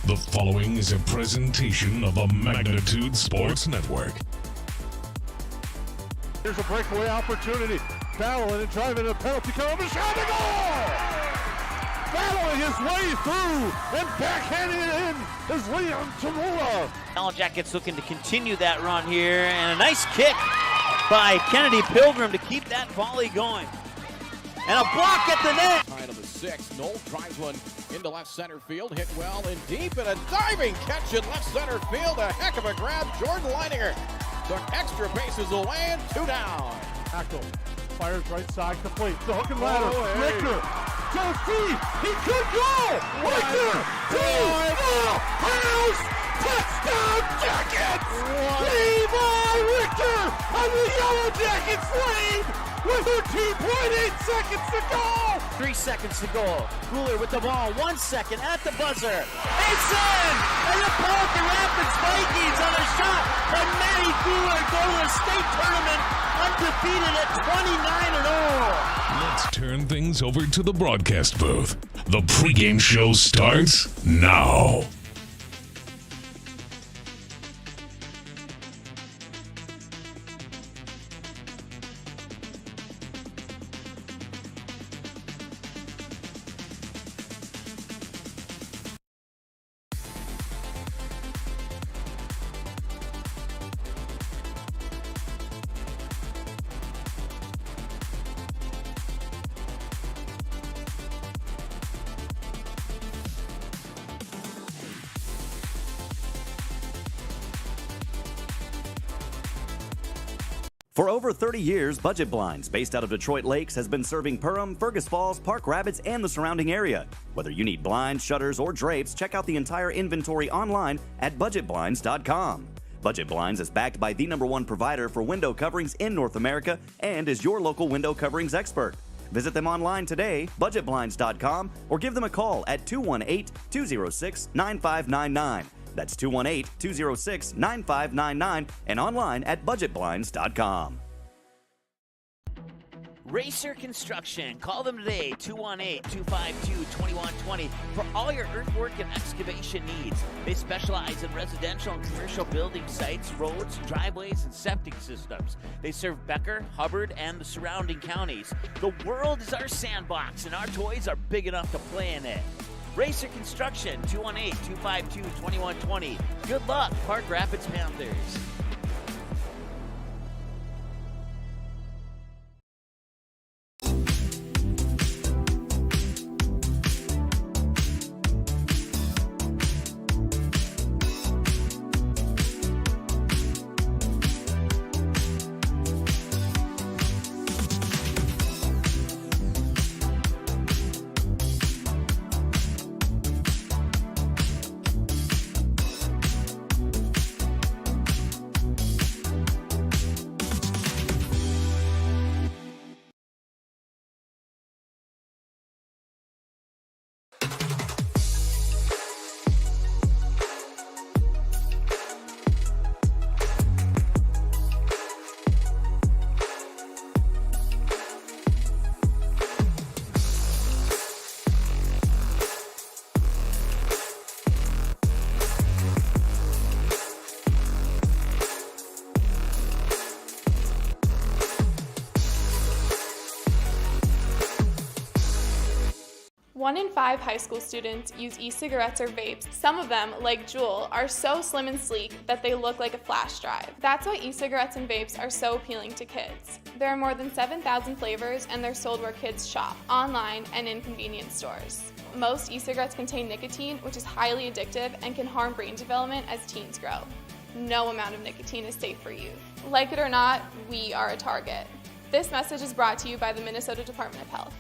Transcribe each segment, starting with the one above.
The following is a presentation of the Magnitude Sports Network. Here's a breakaway opportunity. Battling and driving a penalty kill. And shot the goal! Battling his way through and backhanding it in is Leon Tamula. Yellow Jackets looking to continue that run here, and a nice kick by Kennedy Pilgrim to keep that volley going. And a block at the net. Behind on the 6, Knoll drives one into left center field, hit well and deep, and a diving catch in left center field. A heck of a grab. Jordan Leininger took extra bases away and 2 down. Hackle fires right side complete. The hook and ladder. Richter goes deep. He could go. Richter deep. House. Touchdown Jackets. Levi Richter on the Yellow Jackets lead with 13.8 seconds to go. 3 seconds to go. Cooler with the ball. 1 second at the buzzer. It's in! And the Pelican Rapids Vikings on a shot by Matty Cooler go to the state tournament undefeated at 29-0. Let's turn things over to the broadcast booth. The pregame show starts now. For over 30 years, Budget Blinds, based out of Detroit Lakes, has been serving Perham, Fergus Falls, Park Rapids, and the surrounding area. Whether you need blinds, shutters, or drapes, check out the entire inventory online at budgetblinds.com. Budget Blinds is backed by the #1 provider for window coverings in North America and is your local window coverings expert. Visit them online today, budgetblinds.com, or give them a call at 218-206-9599. That's 218-206-9599 and online at budgetblinds.com. Racer Construction. Call them today, 218-252-2120 for all your earthwork and excavation needs. They specialize in residential and commercial building sites, roads, driveways, and septic systems. They serve Becker, Hubbard, and the surrounding counties. The world is our sandbox, and our toys are big enough to play in it. Racer Construction, 218-252-2120. Good luck, Park Rapids Panthers. One in 5 high school students use e-cigarettes or vapes. Some of them, like Juul, are so slim and sleek that they look like a flash drive. That's why e-cigarettes and vapes are so appealing to kids. There are more than 7,000 flavors, and they're sold where kids shop, online and in convenience stores. Most e-cigarettes contain nicotine, which is highly addictive and can harm brain development as teens grow. No amount of nicotine is safe for youth. Like it or not, we are a target. This message is brought to you by the Minnesota Department of Health.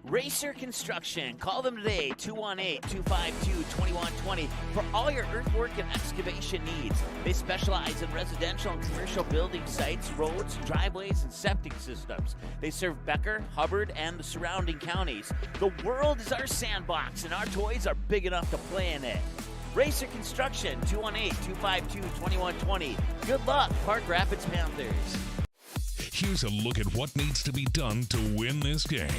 Racer Construction. Call them today, 218-252-2120, for all your earthwork and excavation needs. They specialize in residential and commercial building sites, roads, driveways, and septic systems. They serve Becker, Hubbard, and the surrounding counties. The world is our sandbox, and our toys are big enough to play in it. Racer Construction, 218-252-2120. Good luck, Park Rapids Panthers. Here's a look at what needs to be done to win this game.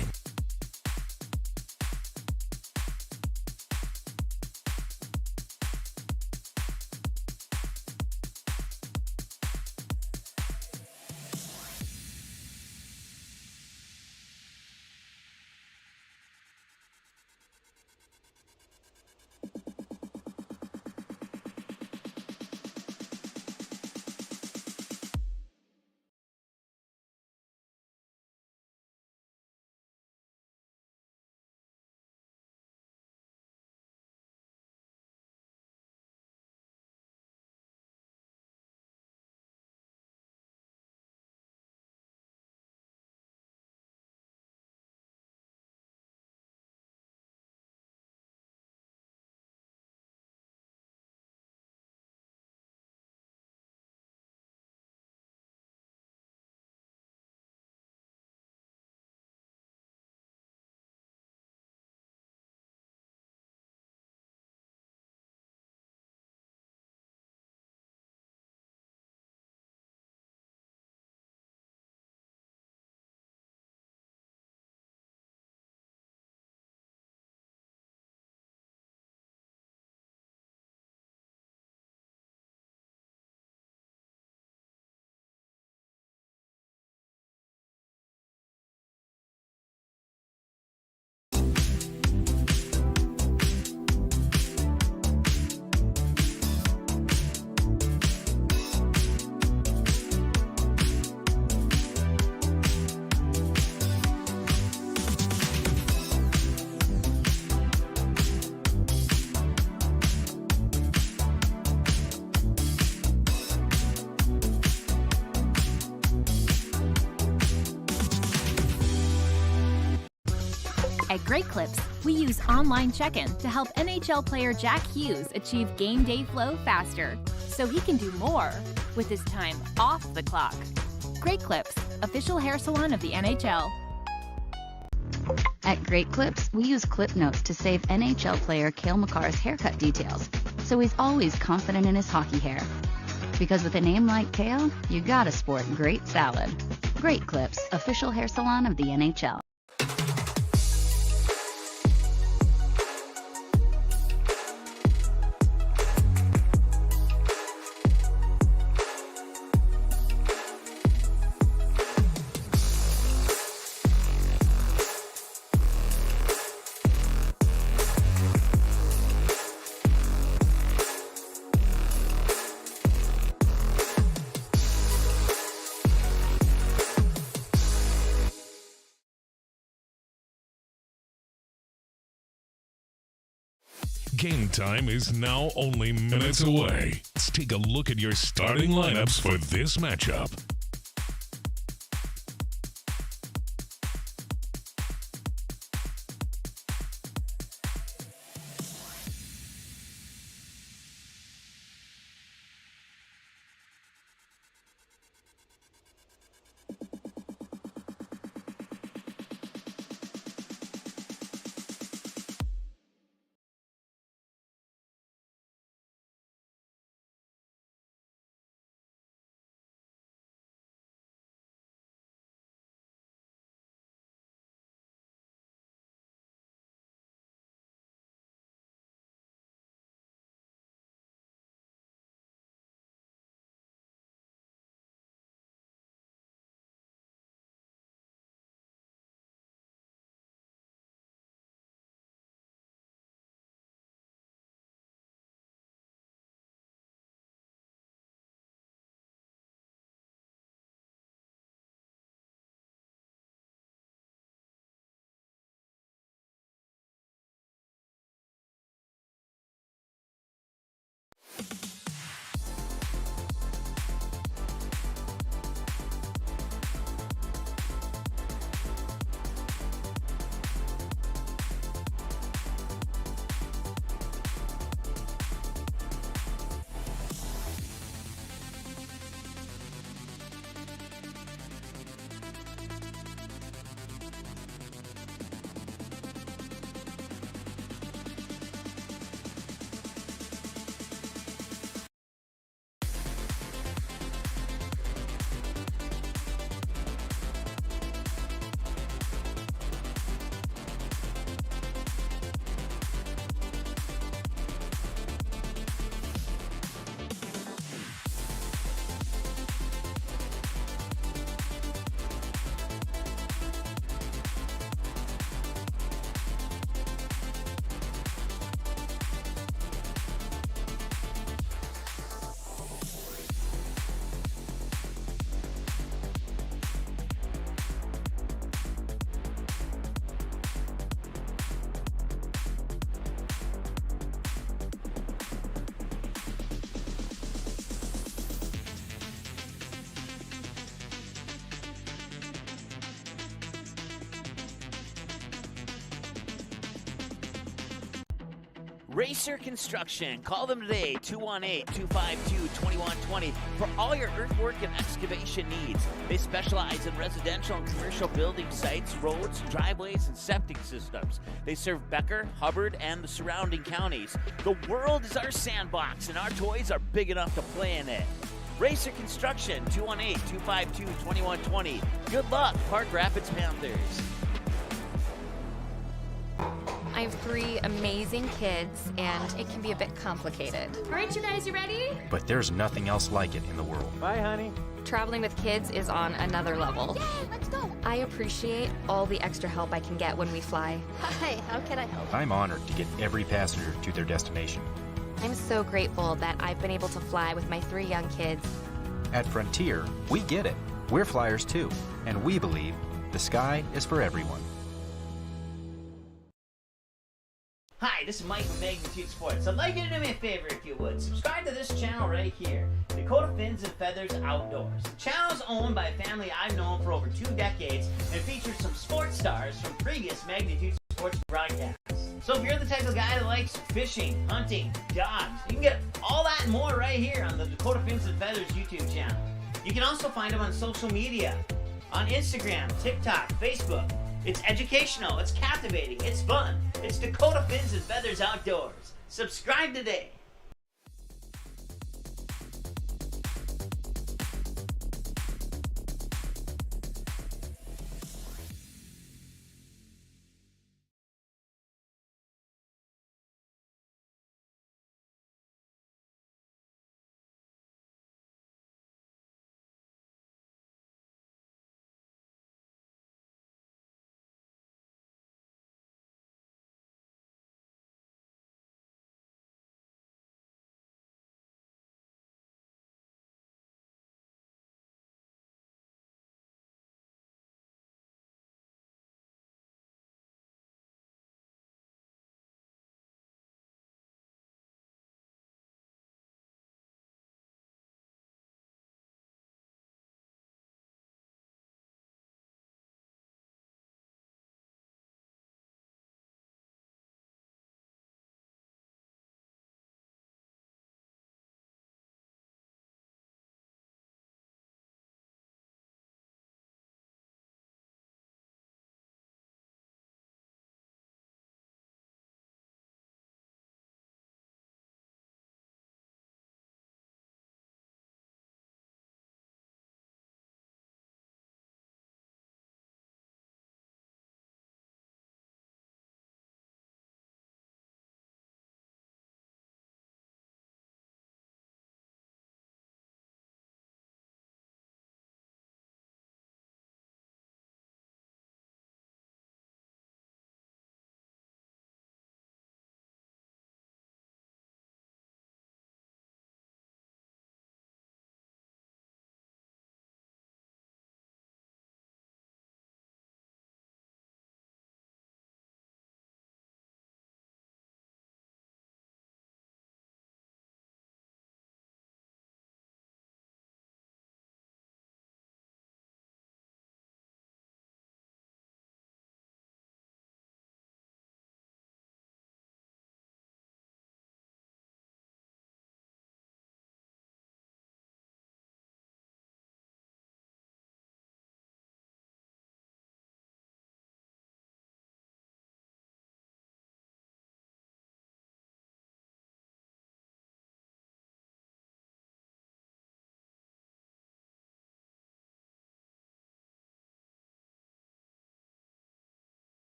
At Great Clips, we use online check-in to help NHL player Jack Hughes achieve game day flow faster, so he can do more with his time off the clock. Great Clips, official hair salon of the NHL. At Great Clips, we use clip notes to save NHL player Cale Makar's haircut details, so he's always confident in his hockey hair. Because with a name like Cale, you gotta sport great salad. Great Clips, official hair salon of the NHL. Game time is now only minutes away. Let's take a look at your starting lineups for this matchup. Racer Construction. Call them today, 218-252-2120, for all your earthwork and excavation needs. They specialize in residential and commercial building sites, roads, driveways, and septic systems. They serve Becker, Hubbard, and the surrounding counties. The world is our sandbox, and our toys are big enough to play in it. Racer Construction, 218-252-2120. Good luck, Park Rapids Panthers. I have 3 amazing kids, and it can be a bit complicated. All right, you guys, you ready? But there's nothing else like it in the world. Bye, honey. Traveling with kids is on another level. Yay, let's go. I appreciate all the extra help I can get when we fly. Hi, how can I help? I'm honored to get every passenger to their destination. I'm so grateful that I've been able to fly with my 3 young kids. At Frontier, we get it. We're flyers too, and we believe the sky is for everyone. Hi, this is Mike from Magnitude Sports. I'd like you to do me a favor if you would. Subscribe to this channel right here, Dakota Fins and Feathers Outdoors. The channel is owned by a family I've known for over 2 decades and features some sports stars from previous Magnitude Sports broadcasts. So if you're the type of guy that likes fishing, hunting, dogs, you can get all that and more right here on the Dakota Fins and Feathers YouTube channel. You can also find them on social media, on Instagram, TikTok, Facebook. It's educational, it's captivating, it's fun. It's Dakota Fins and Feathers Outdoors. Subscribe today.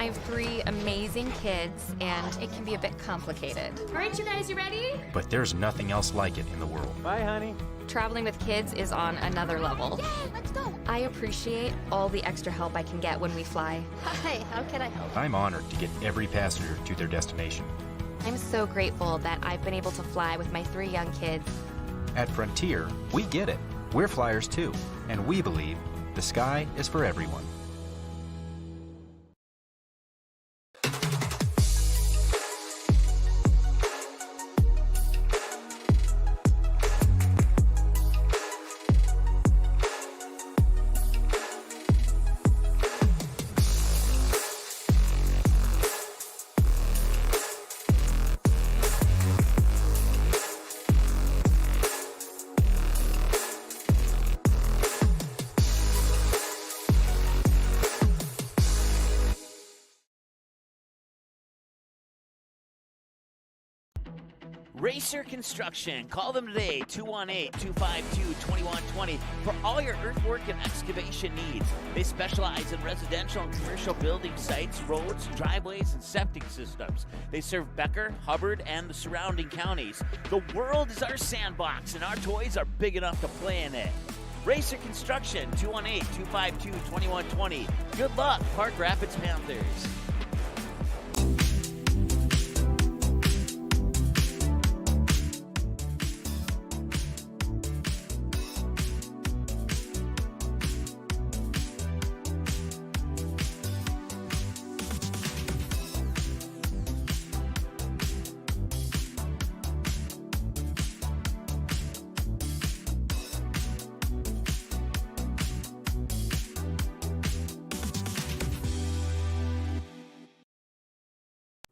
I have 3 amazing kids, and it can be a bit complicated. All right, you guys, you ready? But there's nothing else like it in the world. Bye, honey. Traveling with kids is on another level. Yay, let's go. I appreciate all the extra help I can get when we fly. Hi, how can I help? I'm honored to get every passenger to their destination. I'm so grateful that I've been able to fly with my 3 young kids. At Frontier, we get it. We're flyers too, and we believe the sky is for everyone. Racer Construction. Call them today, 218-252-2120, for all your earthwork and excavation needs. They specialize in residential and commercial building sites, roads, driveways, and septic systems. They serve Becker, Hubbard, and the surrounding counties. The world is our sandbox, and our toys are big enough to play in it. Racer Construction, 218-252-2120. Good luck, Park Rapids Panthers.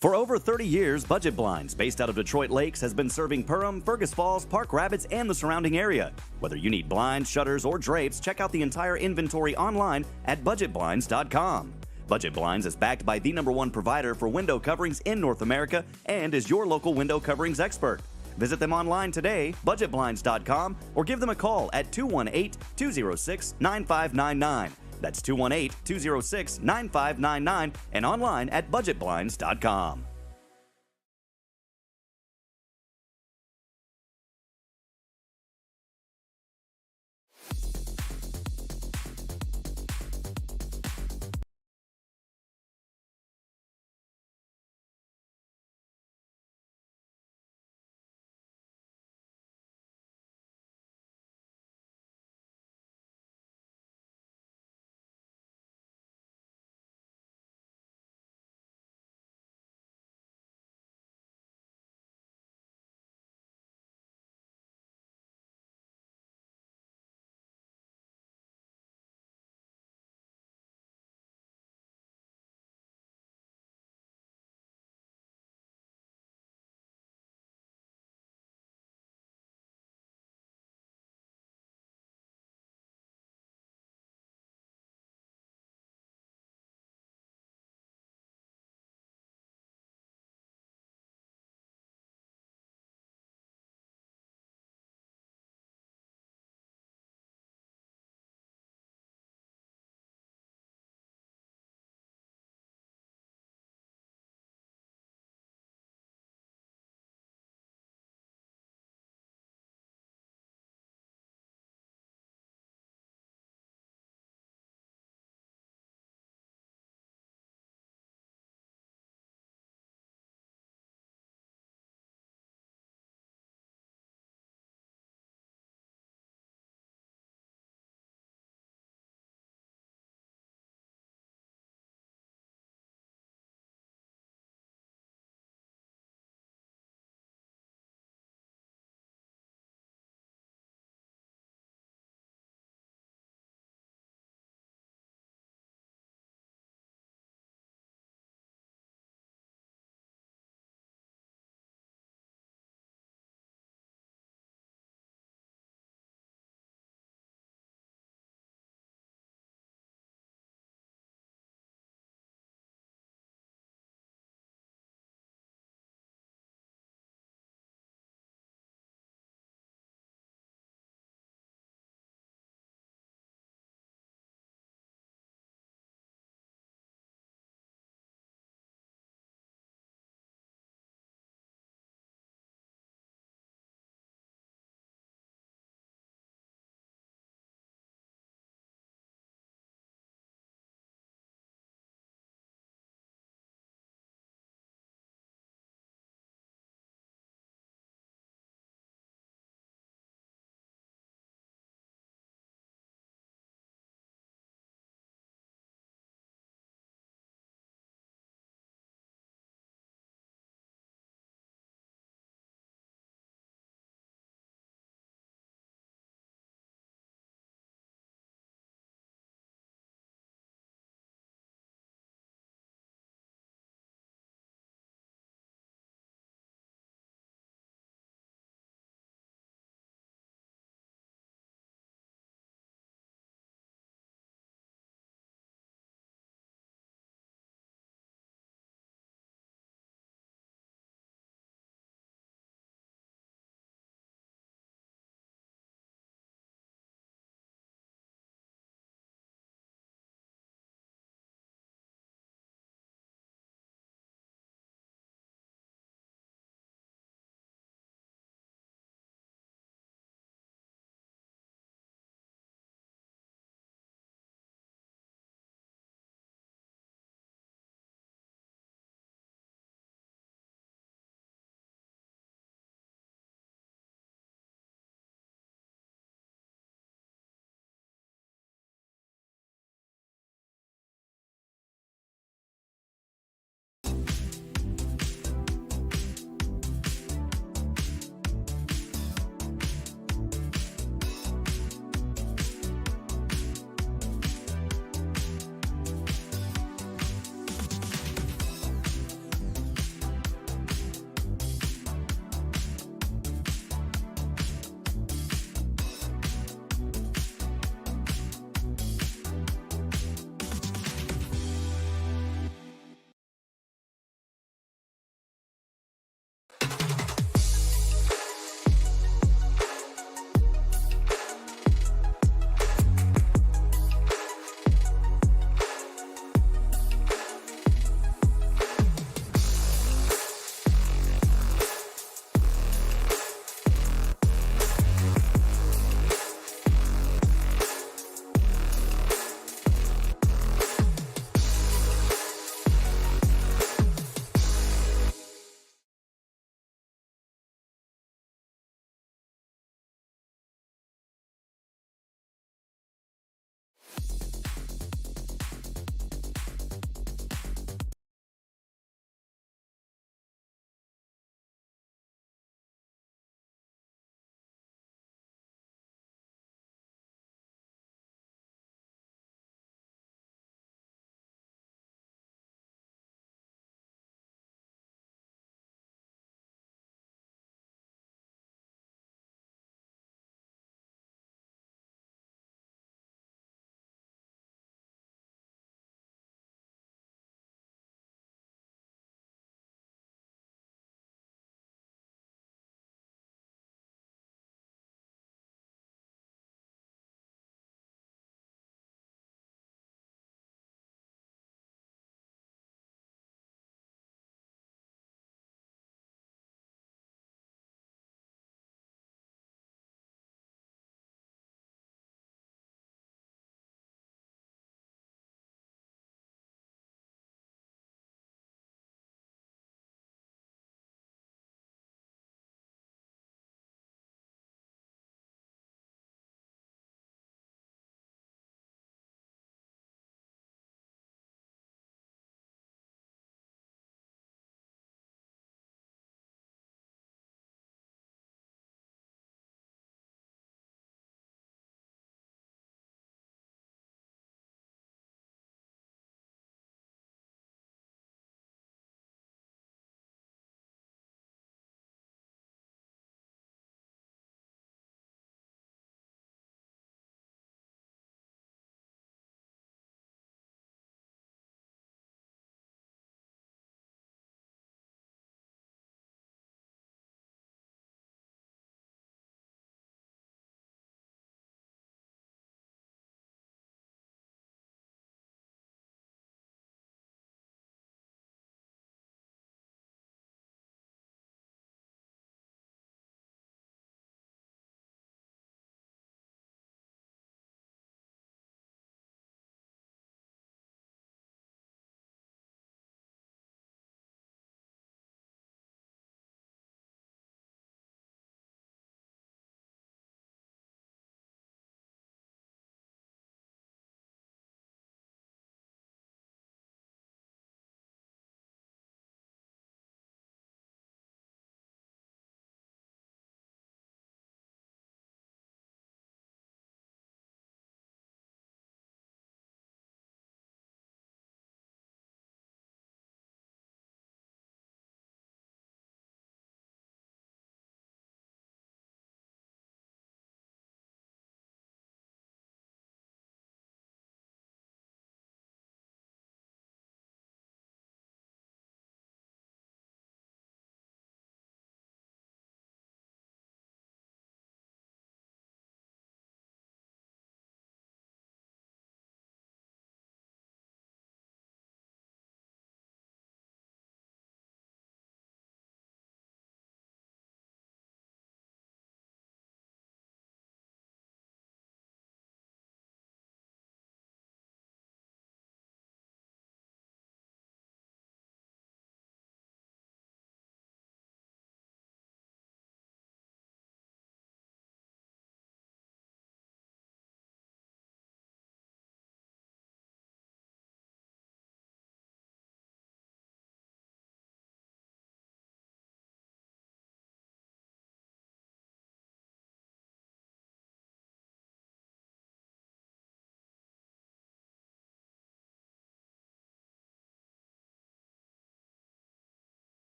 For over 30 years, Budget Blinds, based out of Detroit Lakes, has been serving Perham, Fergus Falls, Park Rapids, and the surrounding area. Whether you need blinds, shutters, or drapes, check out the entire inventory online at budgetblinds.com. Budget Blinds is backed by the #1 provider for window coverings in North America and is your local window coverings expert. Visit them online today, budgetblinds.com, or give them a call at 218-206-9599. That's 218-206-9599 and online at budgetblinds.com.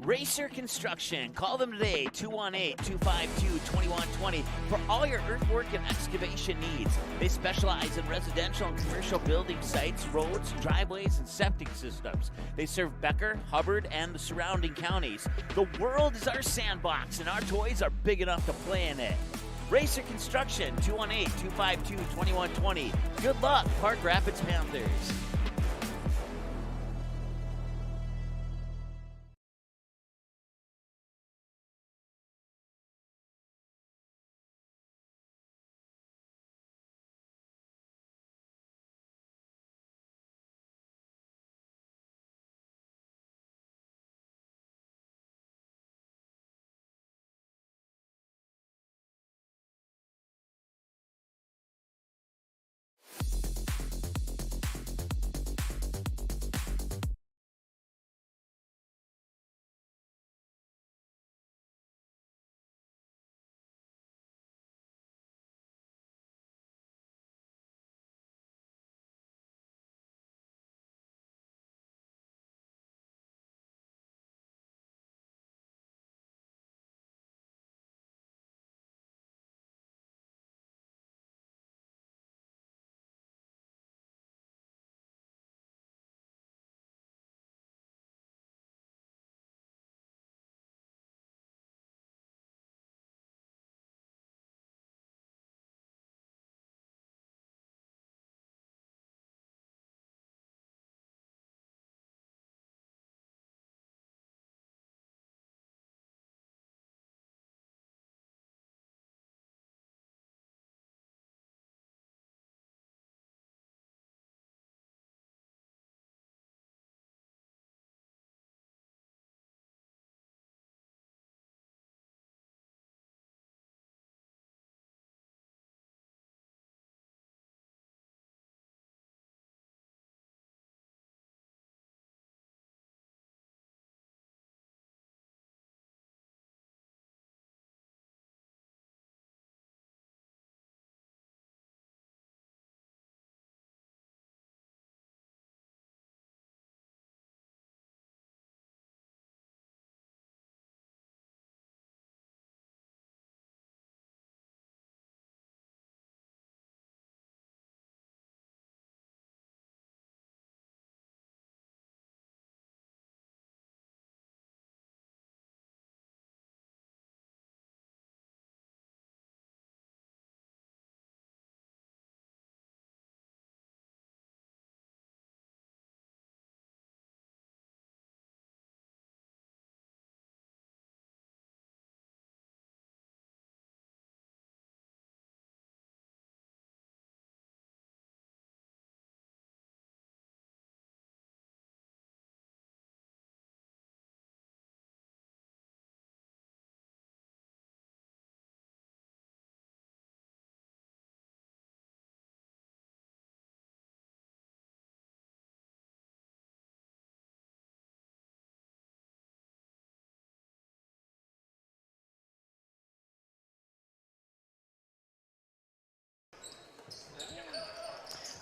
Racer Construction. Call them today, 218-252-2120, for all your earthwork and excavation needs. They specialize in residential and commercial building sites, roads, driveways, and septic systems. They serve Becker, Hubbard, and the surrounding counties. The world is our sandbox, and our toys are big enough to play in it. Racer Construction, 218-252-2120. Good luck, Park Rapids Panthers.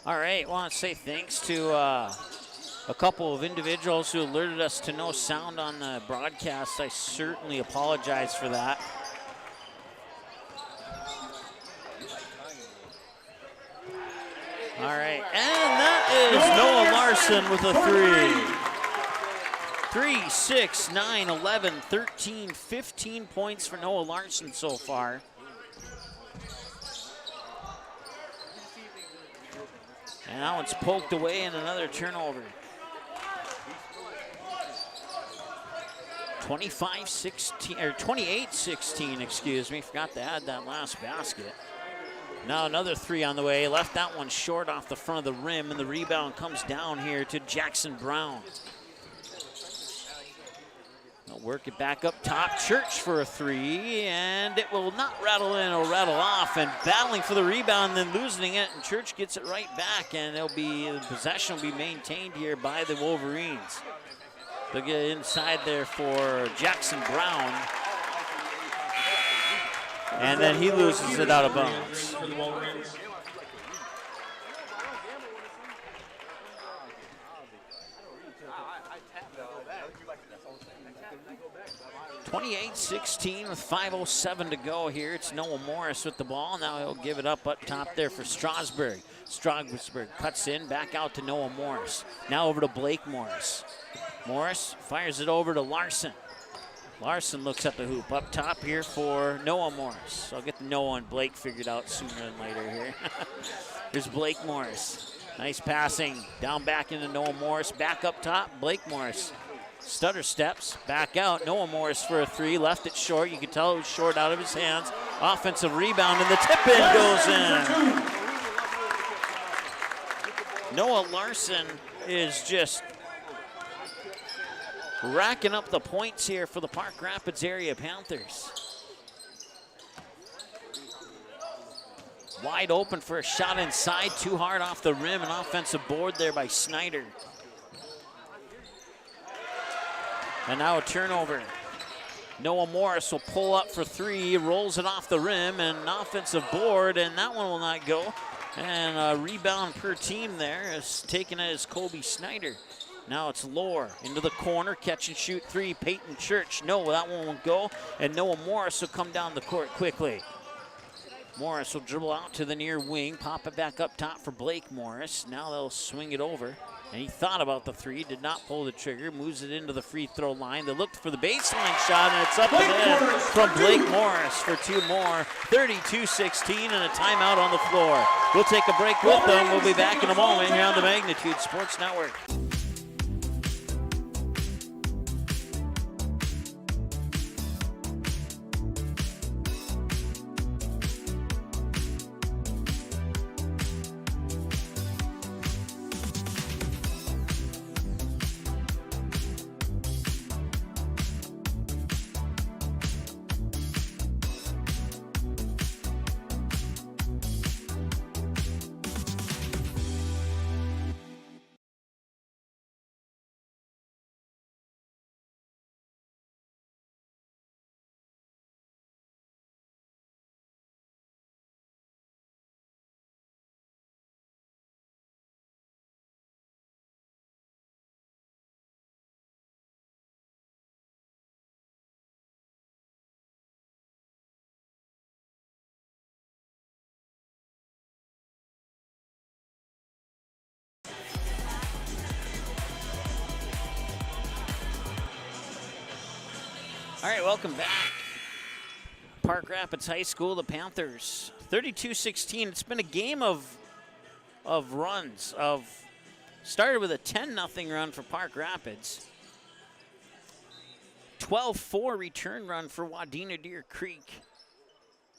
All right, I want to say thanks to a couple of individuals who alerted us to no sound on the broadcast. I certainly apologize for that. All right, and that is Noah Larson with a 3. 3, 6, 9, 11, 13, 15 points for Noah Larson so far. And that one's poked away and another turnover. 25-16, or 28-16, excuse me. Forgot to add that last basket. Now another 3 on the way. Left that one short off the front of the rim, and the rebound comes down here to Jackson Brown. They'll work it back up top. Church for a 3, and it will not rattle in or rattle off. And battling for the rebound, then losing it, and Church gets it right back, and the possession will be maintained here by the Wolverines. They'll get inside there for Jackson Brown, and then he loses it out of bounds. 28-16 with 5:07 to go here. It's Noah Morris with the ball. Now he'll give it up top there for Strasburg. Strasburg cuts in, back out to Noah Morris. Now over to Blake Morris. Morris fires it over to Larson. Larson looks at the hoop up top here for Noah Morris. So I'll get the Noah and Blake figured out sooner than later here. Here's Blake Morris. Nice passing down back into Noah Morris. Back up top, Blake Morris. Stutter steps, back out. Noah Morris for a three, left it short. You can tell it was short out of his hands. Offensive rebound, and the tip-in goes in. Noah Larson is just racking up the points here for the Park Rapids area Panthers. Wide open for a shot inside, too hard off the rim. An offensive board there by Snyder. And now a turnover. Noah Morris will pull up for three, rolls it off the rim, and an offensive board, and that one will not go. And a rebound per team there is taken as Kobe Snyder. Now it's Lohr into the corner, catch and shoot three, Peyton Church. No, that one won't go, and Noah Morris will come down the court quickly. Morris will dribble out to the near wing, pop it back up top for Blake Morris. Now they'll swing it over. And he thought about the three, did not pull the trigger, moves it into the free throw line. They looked for the baseline shot, and it's up and in from Blake Morris for two more. 32-16 and a timeout on the floor. We'll take a break with them. We'll be back in a moment here on the Magnitude Sports Network. All right, welcome back. Park Rapids High School, the Panthers, 32-16. It's been a game of runs. Started with a 10-0 run for Park Rapids. 12-4 return run for Wadena Deer Creek.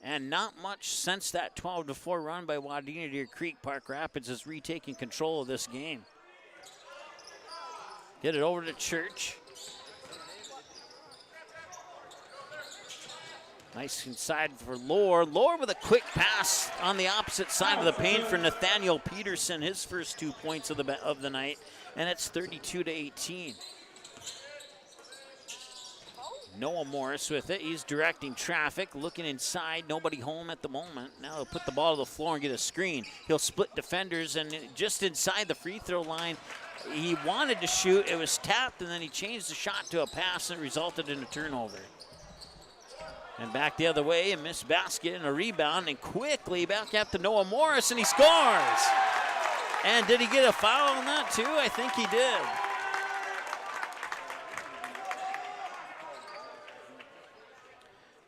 And not much since that 12-4 run by Wadena Deer Creek. Park Rapids is retaking control of this game. Get it over to Church. Nice inside for Lohr. Lohr with a quick pass on the opposite side of the paint for Nathaniel Peterson, his first 2 points of the night, and it's 32-18. Noah Morris with it. He's directing traffic, looking inside. Nobody home at the moment. Now he'll put the ball to the floor and get a screen. He'll split defenders, and just inside the free throw line, he wanted to shoot. It was tapped, and then he changed the shot to a pass, and it resulted in a turnover. And back the other way, a missed basket and a rebound, and quickly back up to Noah Morris, and he scores. And did he get a foul on that too? I think he did.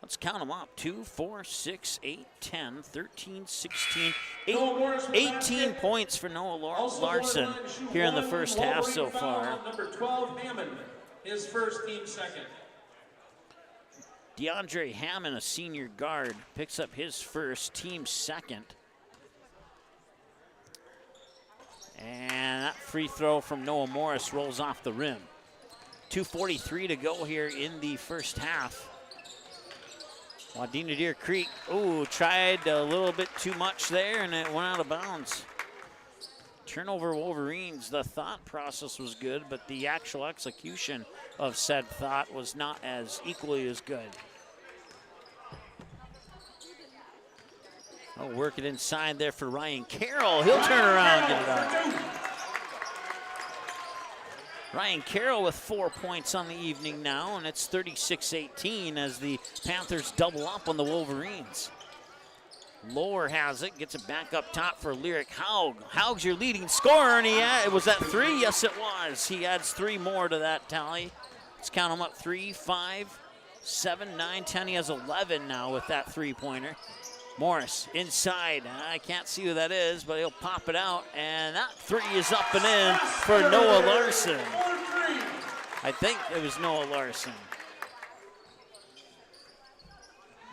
Let's count them up. 2, 4, 6, 8, 10, 13, 16, 18 points for Noah Larson here in the first half so far. Number 12, Hammond, his first, team second. DeAndre Hammond, a senior guard, picks up his first, team second. And that free throw from Noah Morris rolls off the rim. 2:43 to go here in the first half. Wadena Deer Creek, tried a little bit too much there, and it went out of bounds. Turnover Wolverines, the thought process was good, but the actual execution of said thought was not as equally as good. Work it inside there for Ryan Carroll. He'll turn around and get it up. Ryan Carroll with 4 points on the evening now, and it's 36-18 as the Panthers double up on the Wolverines. Lower has it, gets it back up top for Lyric Haug. Haug's your leading scorer, and was that 3? Yes, it was. He adds 3 more to that tally. Let's count them up: 3, 5, 7, 9, 10. He has 11 now with that 3-pointer. Morris inside. I can't see who that is, but he'll pop it out, and that 3 is up and in for Noah Larson. I think it was Noah Larson.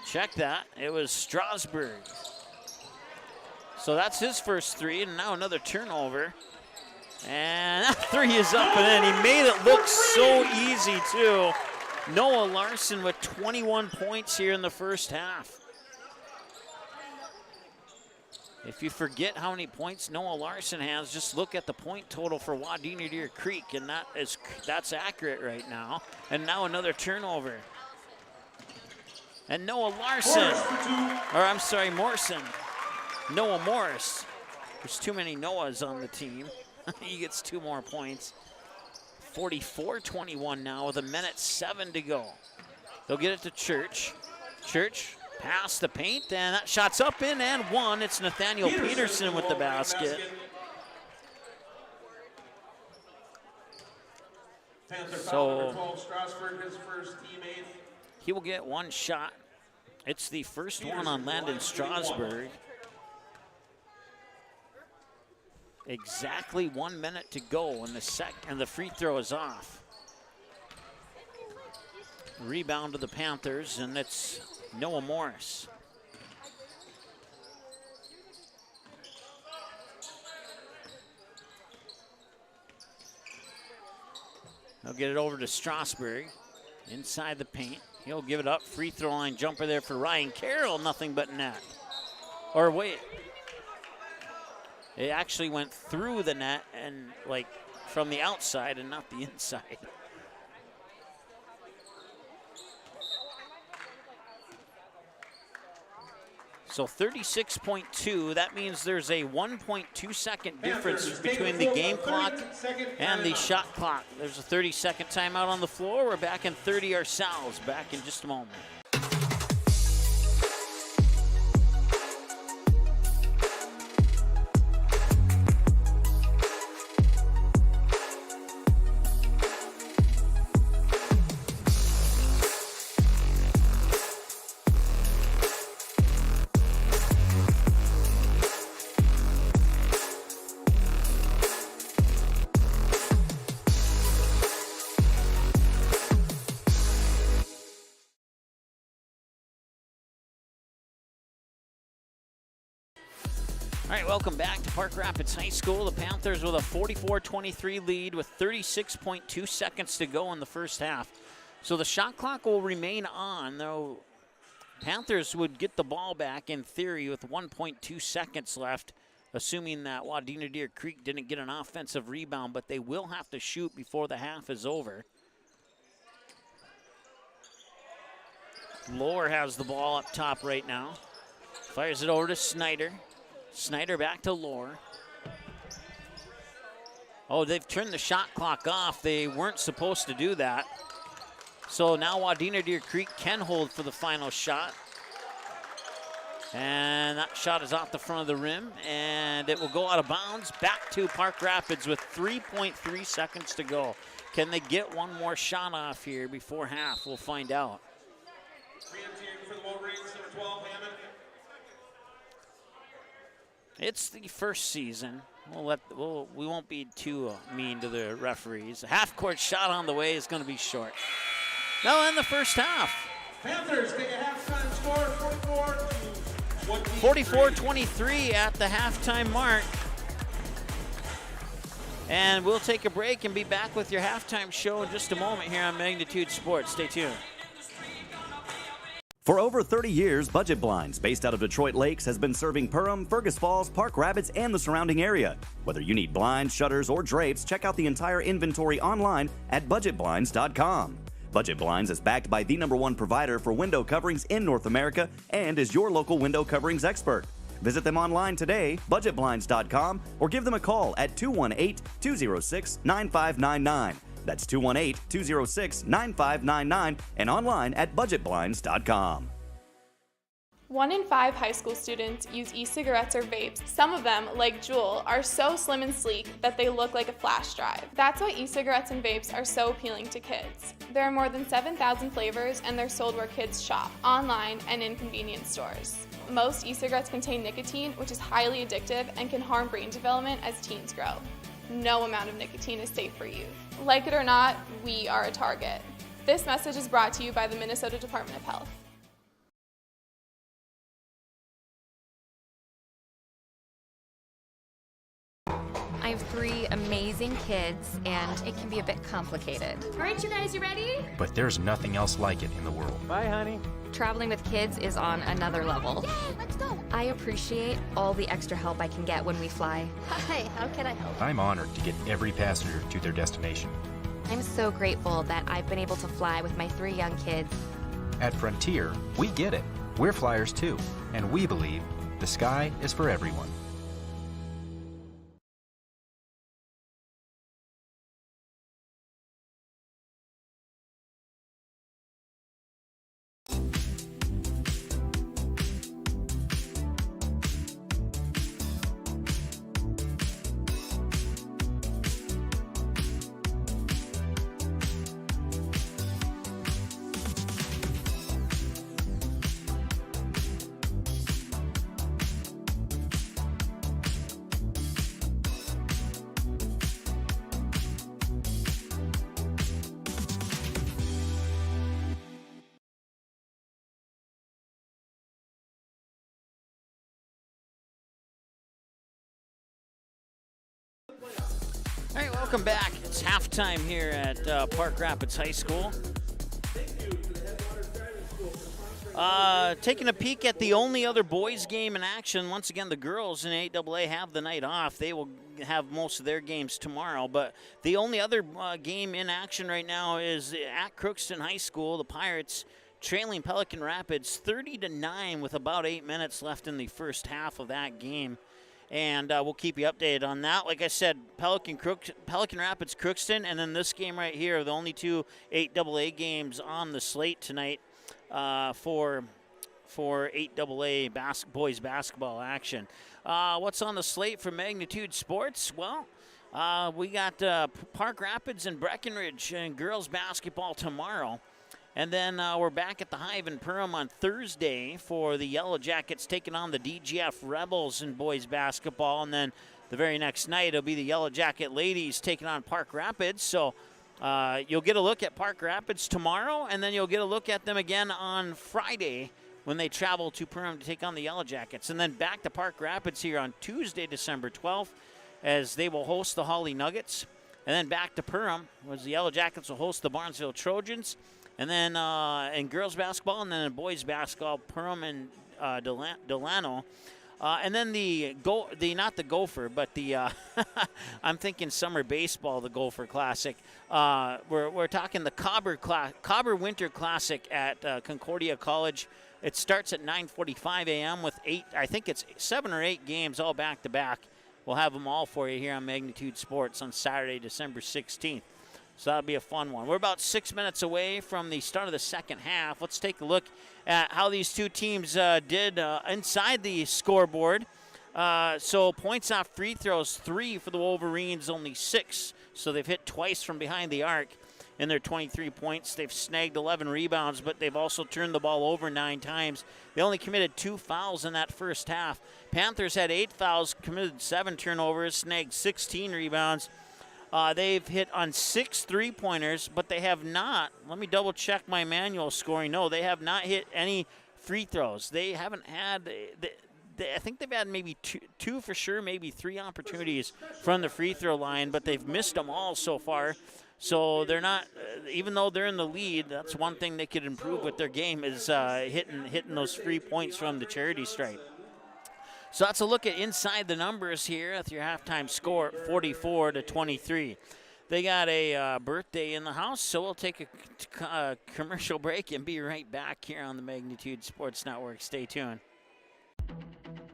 Check that. It was Strasburg. So that's his first 3, and now another turnover. And that 3 is up and in. He made it look so easy, too. Noah Larson with 21 points here in the first half. If you forget how many points Noah Larson has, just look at the point total for Wadena Deer Creek, and that's accurate right now. And now another turnover. And Noah Larson, Morrison. Noah Morris. There's too many Noahs on the team. He gets 2 more points. 44-21 now with 1:07 to go. They'll get it to Church. Church past the paint, and that shot's up in and 1. It's Nathaniel Peterson with the basket. So he will get 1 shot. It's the first one on Landon Strasburg. Exactly 1 minute to go in the and the free throw is off. Rebound to the Panthers, and it's Noah Morris. They'll get it over to Strasburg inside the paint. He'll give it up. Free throw line jumper there for Ryan Carroll. Nothing but net. Or wait. It actually went through the net and like from the outside and not the inside. So 36.2, that means there's a 1.2 second difference between the game clock and the shot clock. There's a 30-second timeout on the floor. We're back in 30 ourselves. Back in just a moment. All right, welcome back to Park Rapids High School. The Panthers with a 44-23 lead with 36.2 seconds to go in the first half. So the shot clock will remain on, though Panthers would get the ball back in theory with 1.2 seconds left, assuming that Wadena Deer Creek didn't get an offensive rebound, but they will have to shoot before the half is over. Lohr has the ball up top right now. Fires it over to Snyder. Snyder back to Lohr. Oh, they've turned the shot clock off. They weren't supposed to do that. So now Wadena Deer Creek can hold for the final shot. And that shot is off the front of the rim, and it will go out of bounds back to Park Rapids with 3.3 seconds to go. Can they get one more shot off here before half? We'll find out. For the Wolverines, number 12, Hammond. It's the first season. We won't be too mean to the referees. A half-court shot on the way is going to be short. Now in the first half. Panthers take a halftime score, 44-23 at the halftime mark. And we'll take a break and be back with your halftime show in just a moment here on Magnitude Sports. Stay tuned. For over 30 years, Budget Blinds, based out of Detroit Lakes, has been serving Perham, Fergus Falls, Park Rapids, and the surrounding area. Whether you need blinds, shutters, or drapes, check out the entire inventory online at budgetblinds.com. Budget Blinds is backed by the #1 provider for window coverings in North America and is your local window coverings expert. Visit them online today, budgetblinds.com, or give them a call at 218-206-9599. That's 218-206-9599 and online at budgetblinds.com. 1 in 5 high school students use e-cigarettes or vapes. Some of them, like Juul, are so slim and sleek that they look like a flash drive. That's why e-cigarettes and vapes are so appealing to kids. There are more than 7,000 flavors and they're sold where kids shop, online and in convenience stores. Most e-cigarettes contain nicotine, which is highly addictive and can harm brain development as teens grow. No amount of nicotine is safe for youth. Like it or not, we are a target. This message is brought to you by the Minnesota Department of Health. I have 3 amazing kids, and it can be a bit complicated. All right, you guys, you ready? But there's nothing else like it in the world. Bye, honey. Traveling with kids is on another level. Yay, let's go. I appreciate all the extra help I can get when we fly. Hi, how can I help? I'm honored to get every passenger to their destination. I'm so grateful that I've been able to fly with my 3 young kids. At Frontier, we get it. We're flyers too, and we believe the sky is for everyone. All right, welcome back. It's halftime here at Park Rapids High School. Taking a peek at the only other boys game in action. Once again, the girls in 8AA have the night off. They will have most of their games tomorrow. But the only other game in action right now is at Crookston High School. The Pirates trailing Pelican Rapids 30-9 with about 8 minutes left in the first half of that game. And we'll keep you updated on that. Like I said, Pelican Rapids Crookston, and then this game right here, the only 2 8AA games on the slate tonight for 8AA boys basketball action. What's on the slate for Magnitude Sports? Well, we got Park Rapids and Breckenridge and girls basketball tomorrow. And then we're back at the Hive in Perham on Thursday for the Yellow Jackets taking on the DGF Rebels in boys basketball. And then the very next night it'll be the Yellow Jacket ladies taking on Park Rapids. So you'll get a look at Park Rapids tomorrow, and then you'll get a look at them again on Friday when they travel to Perham to take on the Yellow Jackets. And then back to Park Rapids here on Tuesday, December 12th, as they will host the Holly Nuggets. And then back to Perham, as the Yellow Jackets will host the Barnesville Trojans. And then in girls basketball, and then in boys basketball, Perham and Delano. And then not the Gopher, but the I'm thinking summer baseball, the Gopher Classic. We're talking the Cobber Winter Classic at Concordia College. It starts at 9:45 a.m. with 7 or 8 games all back to back. We'll have them all for you here on Magnitude Sports on Saturday, December 16th. So that'll be a fun one. We're about 6 minutes away from the start of the second half. Let's take a look at how these two teams did inside the scoreboard. So points off free throws, 3 for the Wolverines, only 6. So they've hit twice from behind the arc in their 23 points. They've snagged 11 rebounds, but they've also turned the ball over 9 times. They only committed 2 fouls in that first half. Panthers had 8 fouls, committed 7 turnovers, snagged 16 rebounds. They've hit on 6 three-pointers, but they have not, let me double-check my manual scoring. No, they have not hit any free throws. They haven't had, I think they've had maybe two for sure, maybe 3 opportunities from the free throw line, but they've missed them all so far. So they're not, even though they're in the lead, that's one thing they could improve with their game is hitting those free points from the charity stripe. So that's a look at inside the numbers here at your halftime score, 44-23. They got a birthday in the house, so we'll take a commercial break and be right back here on the Magnitude Sports Network. Stay tuned.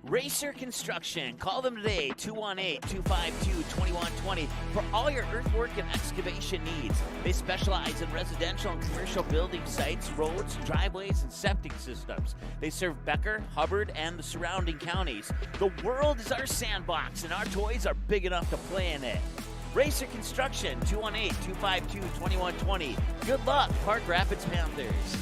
Racer Construction. Call them today, 218-252-2120, for all your earthwork and excavation needs. They specialize in residential and commercial building sites, roads, driveways, and septic systems. They serve Becker, Hubbard, and the surrounding counties. The world is our sandbox, and our toys are big enough to play in it. Racer Construction, 218-252-2120. Good luck, Park Rapids Panthers.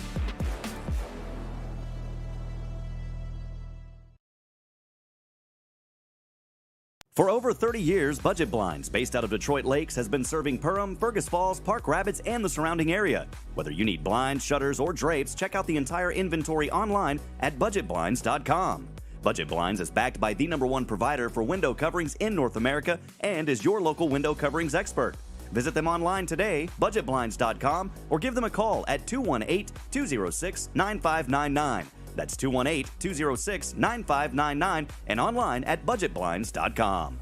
For over 30 years, Budget Blinds, based out of Detroit Lakes, has been serving Perham, Fergus Falls, Park Rapids, and the surrounding area. Whether you need blinds, shutters, or drapes, check out the entire inventory online at budgetblinds.com. Budget Blinds is backed by the #1 provider for window coverings in North America and is your local window coverings expert. Visit them online today, budgetblinds.com, or give them a call at 218-206-9599. That's 218-206-9599 and online at budgetblinds.com.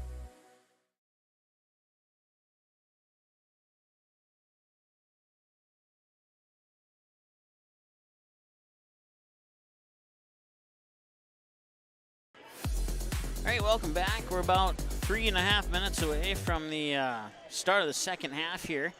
All right, welcome back. We're about 3.5 minutes away from the start of the second half here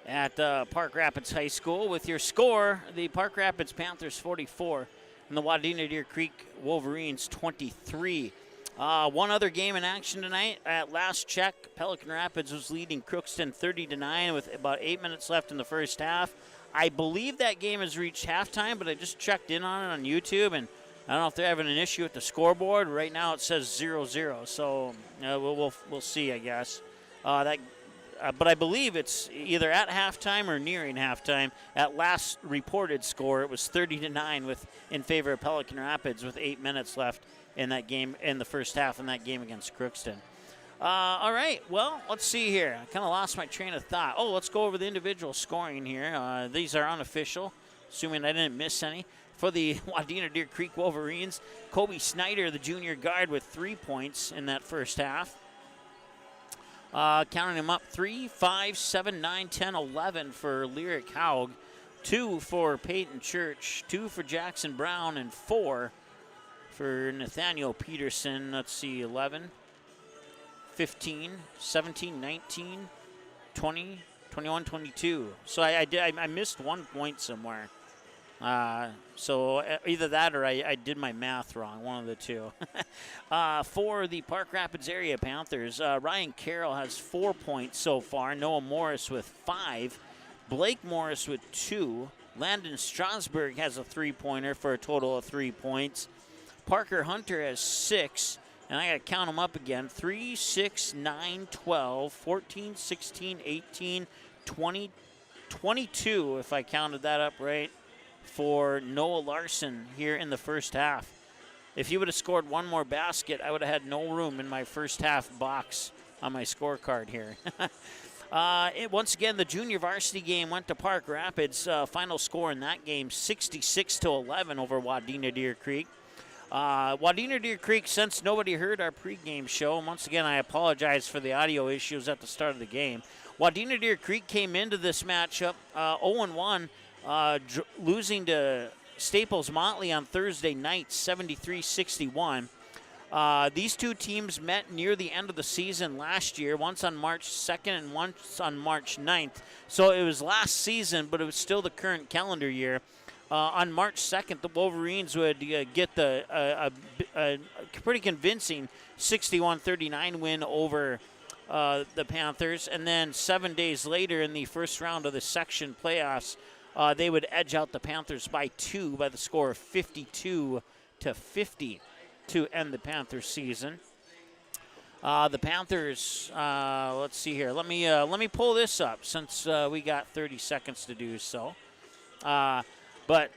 at Park Rapids High School. With your score, the Park Rapids Panthers 44 and the Wadena Deer Creek Wolverines 23. One other game in action tonight. At last check, Pelican Rapids was leading Crookston 30-9 with about 8 minutes left in the first half. I believe that game has reached halftime, but I just checked in on it on YouTube, and I don't know if they're having an issue with the scoreboard. Right now it says 0-0, so we'll see, I guess. But I believe it's either at halftime or nearing halftime. At last reported score, it was 30-9 in favor of Pelican Rapids with 8 minutes left in that game, in the first half, in that game against Crookston. All right, well, let's see here. I kind of lost my train of thought. Oh, let's go over the individual scoring here. These are unofficial, assuming I didn't miss any. For the Wadena Deer Creek Wolverines, Kobe Snyder, the junior guard, with 3 points in that first half. Counting them up, 3, 5, 7, 9, 10, 11 for Lyric Haug, 2 for Peyton Church, 2 for Jackson Brown, and 4 for Nathaniel Peterson. Let's see, 11, 15, 17, 19, 20, 21, 22. So I missed 1 point somewhere. So either that or I did my math wrong, one of the two. For the Park Rapids area Panthers, Ryan Carroll has 4 points so far. Noah Morris with 5. Blake Morris with 2. Landon Strasburg has a 3-pointer for a total of 3 points. Parker Hunter has 6. And I got to count them up again. 3, 6, 9, 12, 14, 16, 18, 20, 22, if I counted that up right, for Noah Larson here in the first half. If he would have scored one more basket, I would have had no room in my first half box on my scorecard here. Once again, the junior varsity game went to Park Rapids. Final score in that game, 66-11 over Wadena Deer Creek. Wadena Deer Creek, since nobody heard our pregame show, and once again I apologize for the audio issues at the start of the game. Wadena Deer Creek came into this matchup 0-1, losing to Staples Motley on Thursday night, 73-61. These two teams met near the end of the season last year, once on March 2nd and once on March 9th. So it was last season, but it was still the current calendar year. On March 2nd, the Wolverines would get a pretty convincing 61-39 win over the Panthers. And then 7 days later in the first round of the section playoffs, they would edge out the Panthers by 2 by the score of 52-50 to end the Panthers season. The Panthers, let's see here. Let me pull this up since we got 30 seconds to do so. But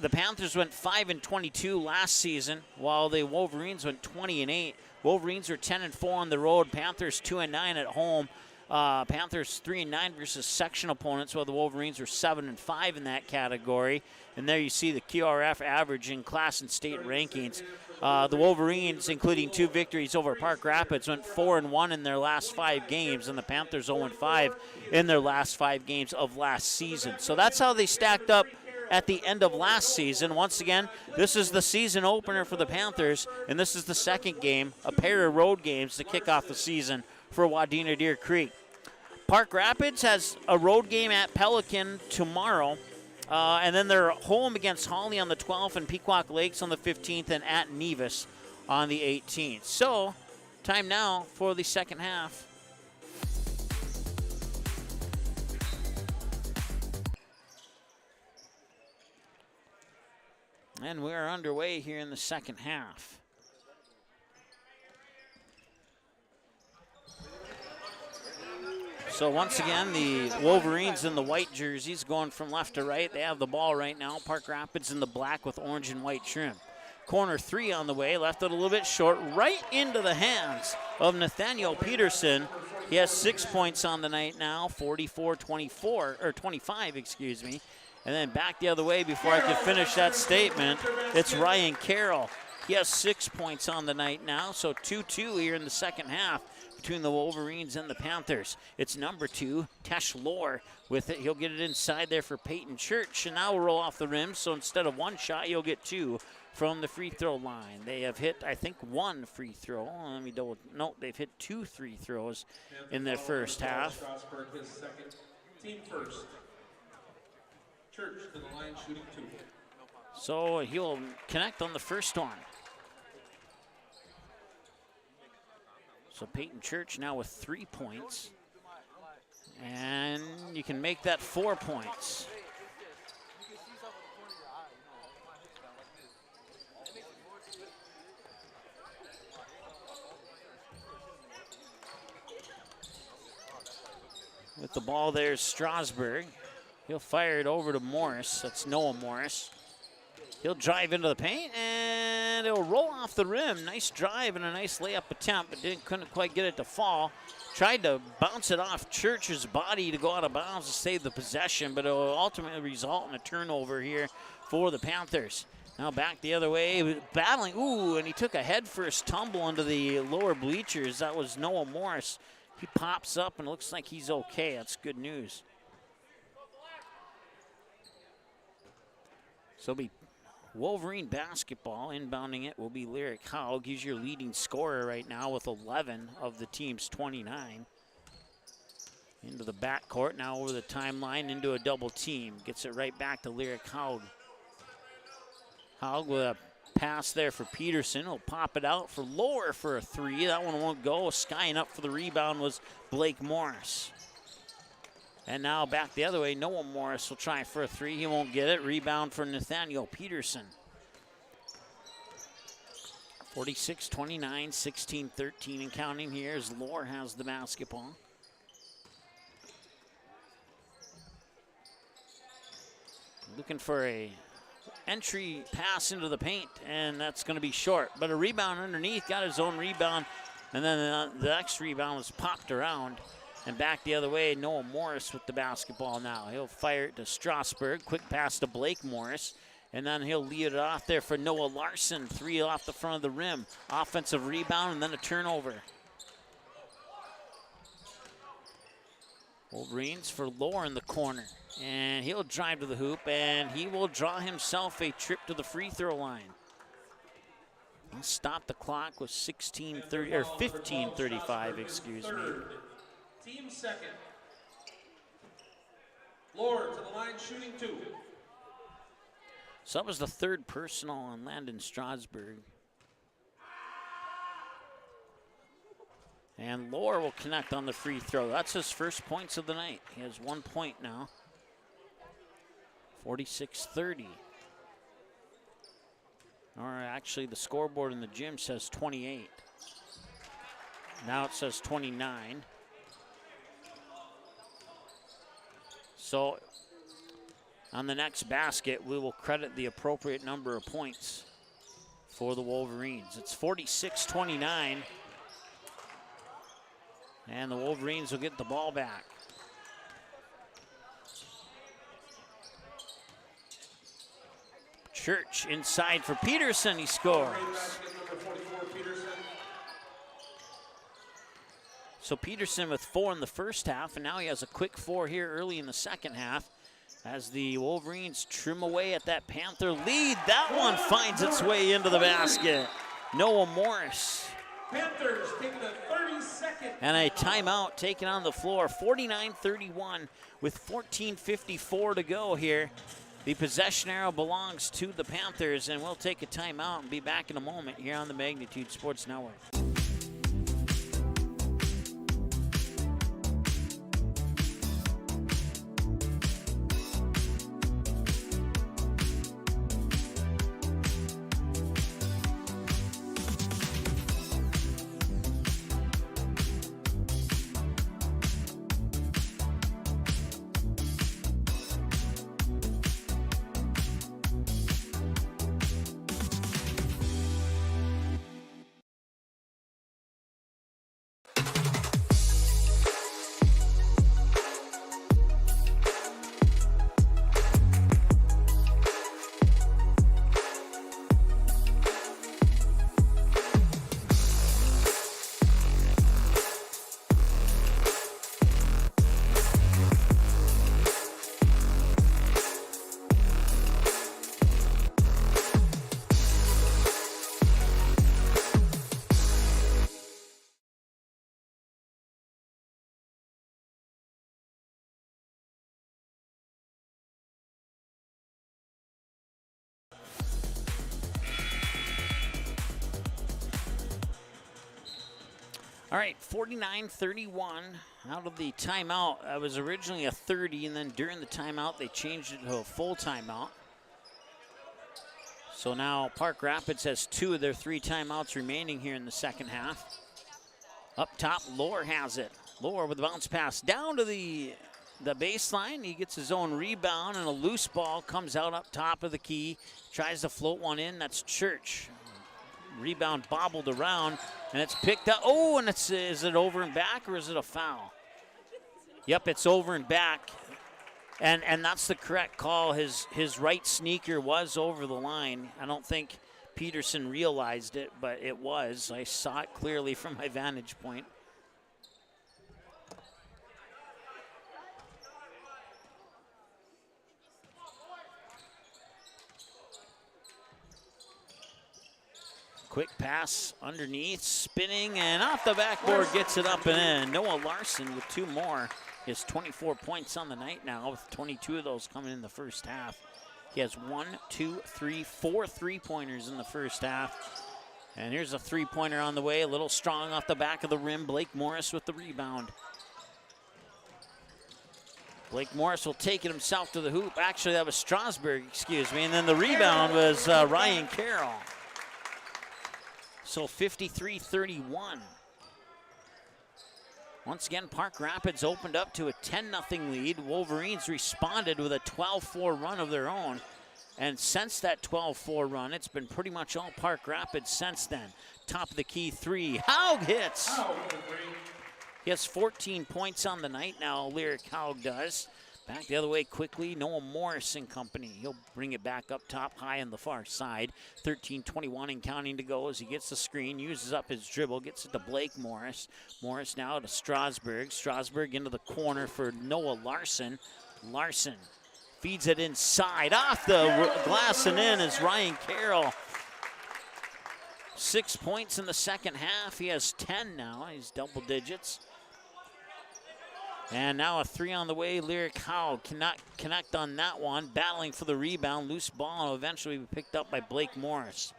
the Panthers went 5-22 last season, while the Wolverines went 20-8. Wolverines were 10-4 on the road. Panthers 2-9 at home. Panthers 3-9 versus section opponents, while the Wolverines were 7-5 in that category. And there you see the QRF average in class and state rankings. The Wolverines, including 2 victories over Park Rapids, went 4-1 in their last 5 games, and the Panthers 0-5 in their last 5 games of last season. So that's how they stacked up at the end of last season. Once again, this is the season opener for the Panthers, and this is the second game, a pair of road games to kick off the season for Wadena Deer Creek. Park Rapids has a road game at Pelican tomorrow, and then they're home against Holly on the 12th and Pequot Lakes on the 15th and at Nevis on the 18th. So, time now for the second half. And we're underway here in the second half. So once again, the Wolverines in the white jerseys going from left to right. They have the ball right now. Park Rapids in the black with orange and white trim. Corner 3 on the way, left it a little bit short, right into the hands of Nathaniel Peterson. He has 6 points on the night now, 25, excuse me. And then back the other way before I could finish that statement, it's Ryan Carroll. He has 6 points on the night now, so 2-2 here in the second half between the Wolverines and the Panthers. It's number 2, Tesh Lohr with it. He'll get it inside there for Peyton Church, and now we'll roll off the rim, so instead of one shot, you'll get 2 from the free throw line. They have hit, I think, 1 free throw. Let me double, no, they've hit 2 free throws in the first half. Strasburg, his second, team first. Church to the line, shooting 2. So he'll connect on the first one. So Peyton Church now with 3 points. And you can make that 4 points. With the ball there's Strasburg. He'll fire it over to Morris. That's Noah Morris. He'll drive into the paint, and it'll roll off the rim. Nice drive and a nice layup attempt, but couldn't quite get it to fall. Tried to bounce it off Church's body to go out of bounds to save the possession, but it will ultimately result in a turnover here for the Panthers. Now back the other way, battling. Ooh, and he took a head-first tumble into the lower bleachers. That was Noah Morris. He pops up and looks like he's okay. That's good news. So it'll be Wolverine basketball. Inbounding it will be Lyric Haug. He's your leading scorer right now with 11 of the team's 29. Into the backcourt, now over the timeline, into a double team. Gets it right back to Lyric Haug. Haug with a pass there for Peterson. He'll pop it out for Lohr for a 3. That one won't go. Skying up for the rebound was Blake Morris. And now back the other way, Noah Morris will try for a 3. He won't get it. Rebound for Nathaniel Peterson. 46-29, 16-13 and counting here as Lohr has the basketball. Looking for a entry pass into the paint, and that's going to be short. But a rebound underneath, got his own rebound, and then the next rebound was popped around. And back the other way, Noah Morris with the basketball now. He'll fire it to Strasburg. Quick pass to Blake Morris. And then he'll lead it off there for Noah Larson. 3 off the front of the rim. Offensive rebound and then a turnover. Wolverines for Lohr in the corner. And he'll drive to the hoop, and he will draw himself a trip to the free throw line. I'll stop the clock with 15:35, excuse me. Team second. Lohr to the line, shooting 2. So that was the 3rd personal on Landon Strasburg. And Lohr will connect on the free throw. That's his first points of the night. He has 1 point now. 46-30. Or actually, the scoreboard in the gym says 28. Now it says 29. So on the next basket, we will credit the appropriate number of points for the Wolverines. It's 46-29. And the Wolverines will get the ball back. Church inside for Peterson, he scores. So Peterson with 4 in the first half, and now he has a quick 4 here early in the second half. as the Wolverines trim away at that Panther lead. That one finds its way into the basket. Noah Morris. Panthers taking a 30-second. And a timeout taken on the floor. 49-31 with 14:54 to go here. The possession arrow belongs to the Panthers, and we'll take a timeout and be back in a moment here on the Magnitude Sports Network. All right, 49-31 out of the timeout. That was originally a 30, and then during the timeout, they changed it to a full timeout. So now Park Rapids has 2 of their 3 timeouts remaining here in the second half. Up top, Lohr has it. Lohr with a bounce pass down to the baseline. He gets his own rebound, and a loose ball comes out up top of the key. Tries to float one in. That's Church. Rebound bobbled around, and it's picked up. Oh, and is it over and back, or is it a foul? Yep, it's over and back, and that's the correct call. His right sneaker was over the line. I don't think Peterson realized it, but it was. I saw it clearly from my vantage point. Quick pass underneath, spinning, and off the backboard, gets it up and in. Noah Larson with 2 more. He has 24 points on the night now, with 22 of those coming in the first half. He has 4 3-pointers in the first half. And here's a 3-pointer on the way, a little strong off the back of the rim. Blake Morris with the rebound. Blake Morris will take it himself to the hoop. Actually, that was Strasburg, excuse me. And then the rebound was Ryan Carroll. So 53-31. Once again, Park Rapids opened up to a 10-0 lead. Wolverines responded with a 12-4 run of their own. And since that 12-4 run, it's been pretty much all Park Rapids since then. Top of the key 3. Haug hits. He has 14 points on the night now, Lyric Haug does. Back the other way quickly, Noah Morris and company. He'll bring it back up top high on the far side. 13:21 and counting to go as he gets the screen, uses up his dribble, gets it to Blake Morris. Morris now to Strasburg. Strasburg into the corner for Noah Larson. Larson feeds it inside. Off the glass and in is Ryan Carroll. 6 points in the second half. He has 10 now. He's double digits. And now a 3 on the way. Lyric Haug cannot connect on that one. Battling for the rebound. Loose ball and eventually be picked up by Blake Morris.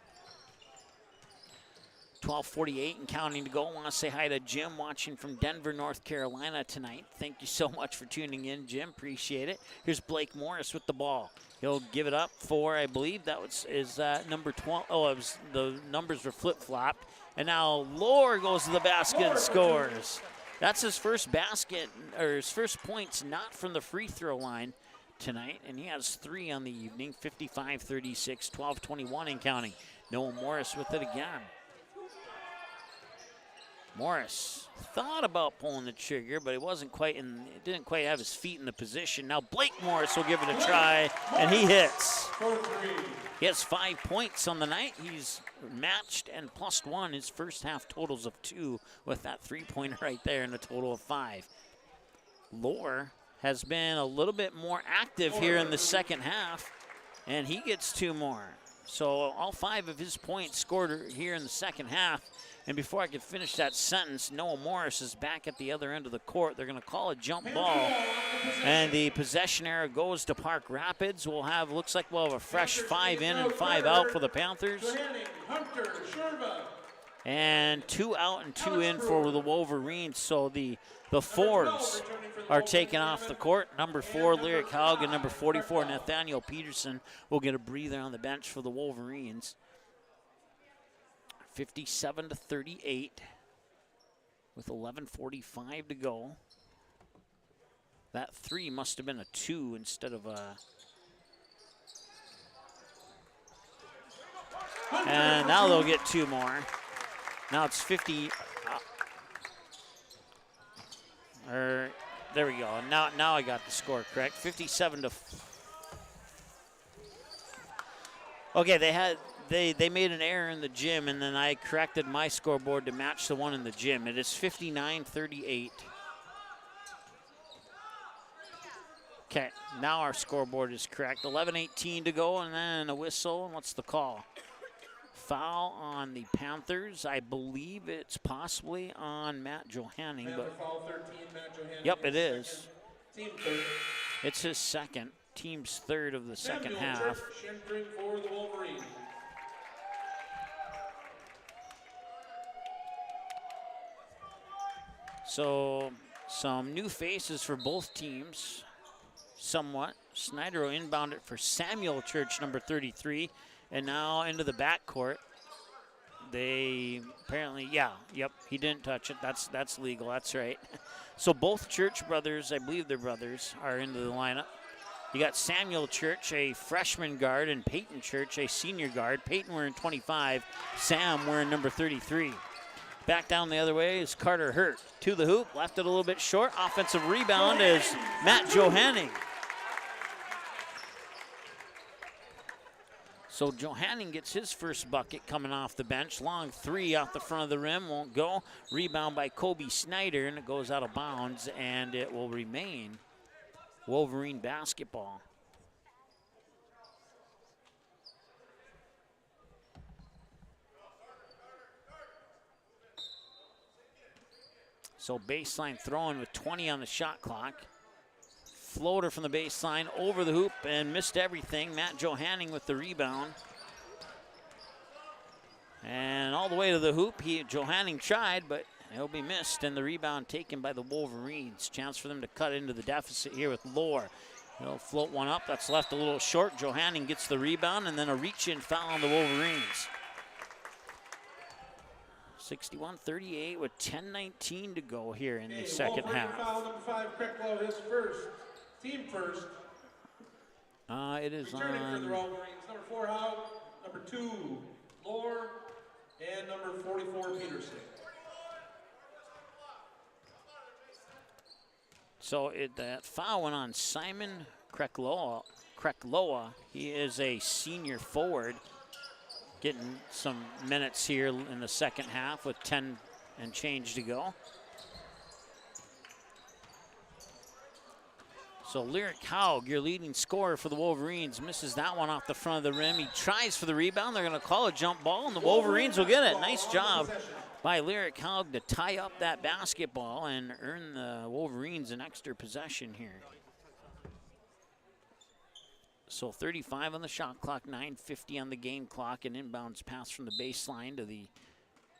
12:48 and counting to go. I want to say hi to Jim watching from Denver, North Carolina tonight. Thank you so much for tuning in, Jim. Appreciate it. Here's Blake Morris with the ball. He'll give it up for, I believe that is number 12. Oh, it was, the numbers were flip-flopped. And now Lohr goes to the basket and scores. That's his first basket, or his first points, not from the free throw line tonight. And he has 3 on the evening, 55-36, 12:21 and counting. Noah Morris with it again. Morris thought about pulling the trigger, but it didn't quite have his feet in the position. Now Blake Morris will give it a try, and he hits. He has 5 points on the night. He's matched and +1 his first half totals of 2 with that 3-pointer right there and a total of 5. Lohr has been a little bit more active here in the second half, and he gets 2 more. So all 5 of his points scored here in the second half. And before I could finish that sentence, Noah Morris is back at the other end of the court. They're going to call a jump ball, and the possession arrow goes to Park Rapids. Looks like we'll have a fresh 5 in and 5 out for the Panthers. And 2 out and 2 in for the Wolverines. So the fours are taken off the court. Number 4, Lyric Haug, and number 44, Nathaniel Peterson, will get a breather on the bench for the Wolverines. 57-38 with 11:45 to go. That 3 must have been a 2 instead of a... And now they'll get 2 more. Now it's 50... there we go. Now I got the score correct. 57 to... Okay, they made an error in the gym, and then I corrected my scoreboard to match the one in the gym. It is 59-38. Okay, now our scoreboard is correct. 11:18 to go, and then a whistle. And what's the call? Foul on the Panthers. I believe it's possibly on Matt Johanning. But Foul 13, Matt Johanning. Yep, it is. Team third. It's his second. Team's third of the second half. Entering for the Wolverines. So some new faces for both teams, somewhat. Snyder will inbound it for Samuel Church, number 33, and now into the backcourt. They apparently, he didn't touch it. That's legal, that's right. So both Church brothers, I believe they're brothers, are into the lineup. You got Samuel Church, a freshman guard, and Peyton Church, a senior guard. Peyton wearing 25, Sam wearing number 33. Back down the other way is Carter Hurt. To the hoop, left it a little bit short. Offensive rebound is Matt Johanning. So Johanning gets his first bucket coming off the bench. Long 3 off the front of the rim, won't go. Rebound by Kobe Snyder, and it goes out of bounds, and it will remain Wolverine basketball. So baseline throwing with 20 on the shot clock. Floater from the baseline over the hoop and missed everything. Matt Johanning with the rebound. And all the way to the hoop. Johanning tried, but it'll be missed. And the rebound taken by the Wolverines. Chance for them to cut into the deficit here with Lohr. He'll float one up. That's left a little short. Johanning gets the rebound, and then a reach-in foul on the Wolverines. 61-38 with 10:19 to go here in the second half. Foul number 5, Krecklow, his first. Team first. It is Returning on. for the Wolverines, number 4, Haug, number 2, Lohr, and number 44, Peterson. So that foul went on Simon Kreckloa. He is a senior forward, getting some minutes here in the second half with 10 and change to go. So Lyric Haug, your leading scorer for the Wolverines, misses that one off the front of the rim. He tries for the rebound. They're going to call a jump ball, and the Wolverines will get it. Nice job by Lyric Haug to tie up that basketball and earn the Wolverines an extra possession here. So 35 on the shot clock, 9:50 on the game clock, an inbounds pass from the baseline to the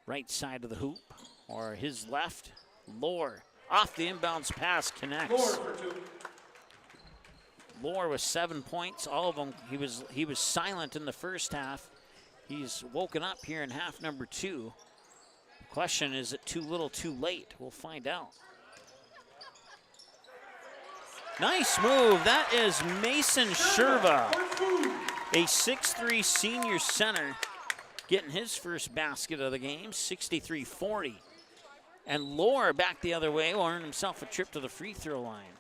right side of the hoop, or his left. Lohr off the inbounds pass, connects. Lohr with 7 points, all of them. He was silent in the first half. He's woken up here in half number 2. The question, is it too little, too late? We'll find out. Nice move. That is Mason Sherva, a 6'3" senior center, getting his first basket of the game, 63-40. And Lohr back the other way will earn himself a trip to the free throw line.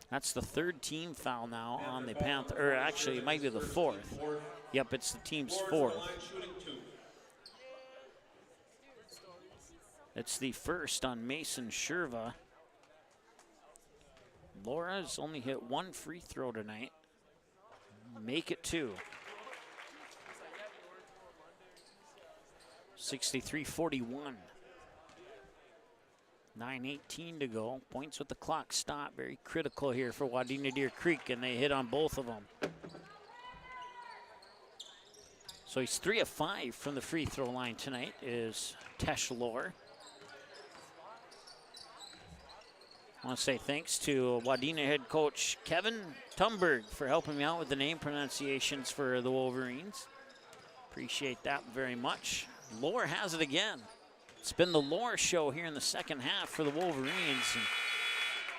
That's the 3rd team foul now on the Panther, or actually it might be the 4th. Yep, it's the team's 4th. It's the first on Mason Sherva. Laura's only hit 1 free throw tonight. Make it 2. 63-41. 9:18 to go. Points with the clock stop. Very critical here for Wadena Deer Creek, and they hit on both of them. So he's 3 of 5 from the free throw line tonight is Tesh Lohr. I want to say thanks to Wadena head coach Kevin Tumberg for helping me out with the name pronunciations for the Wolverines. Appreciate that very much. Lohr has it again. It's been the Lohr show here in the second half for the Wolverines. And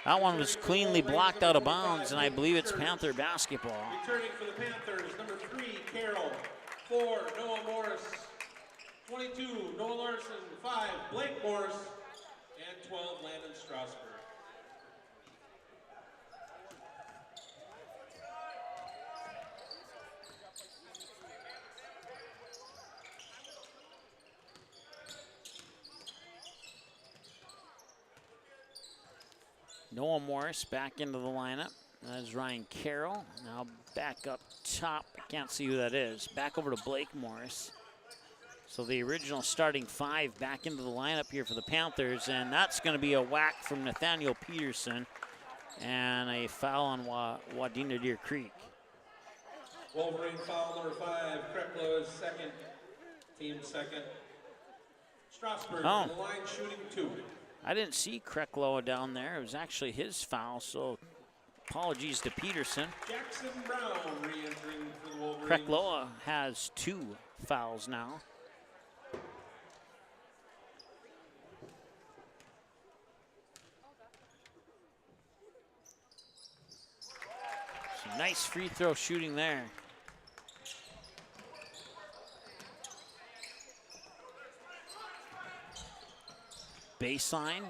that one was cleanly blocked out of bounds, and I believe it's Panther basketball. Returning for the Panthers, number 3, Carroll. 4, Noah Morris. 22, Noah Larson. 5, Blake Morris. And 12, Landon Strasburg. Noah Morris back into the lineup. That is Ryan Carroll. Now back up top. I can't see who that is. Back over to Blake Morris. So the original starting 5 back into the lineup here for the Panthers, and that's going to be a whack from Nathaniel Peterson and a foul on Wadena Deer Creek. Wolverine foul number 5. Krecklo is second. Team second. Strasburg on the line shooting 2. I didn't see Kreckloa down there. It was actually his foul, so apologies to Peterson. Jackson Brown re-entering for the Wolverines. Kreckloa has 2 fouls now. Some nice free throw shooting there. Baseline,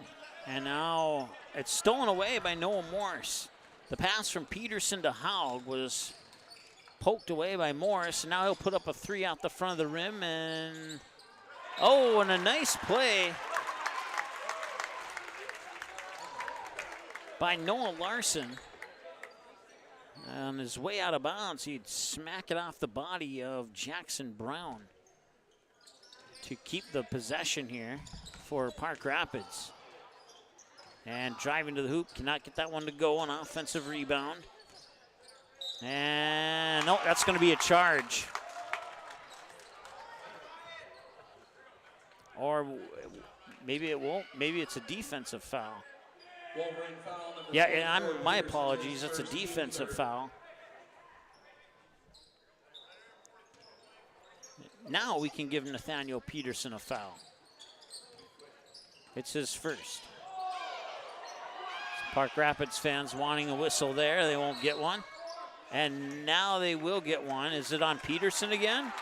and now it's stolen away by Noah Morris. The pass from Peterson to Haug was poked away by Morris, and now he'll put up a 3 out the front of the rim, and and a nice play by Noah Larson. On his way out of bounds, he'd smack it off the body of Jackson Brown to keep the possession here for Park Rapids. And driving to the hoop, cannot get that one to go. An offensive rebound. And no, that's going to be a charge. Or maybe it won't. Maybe it's a defensive foul. Yeah, my apologies. It's a defensive foul. Now we can give Nathaniel Peterson a foul. It's his first. Park Rapids fans wanting a whistle there. They won't get one. And now they will get one. Is it on Peterson again?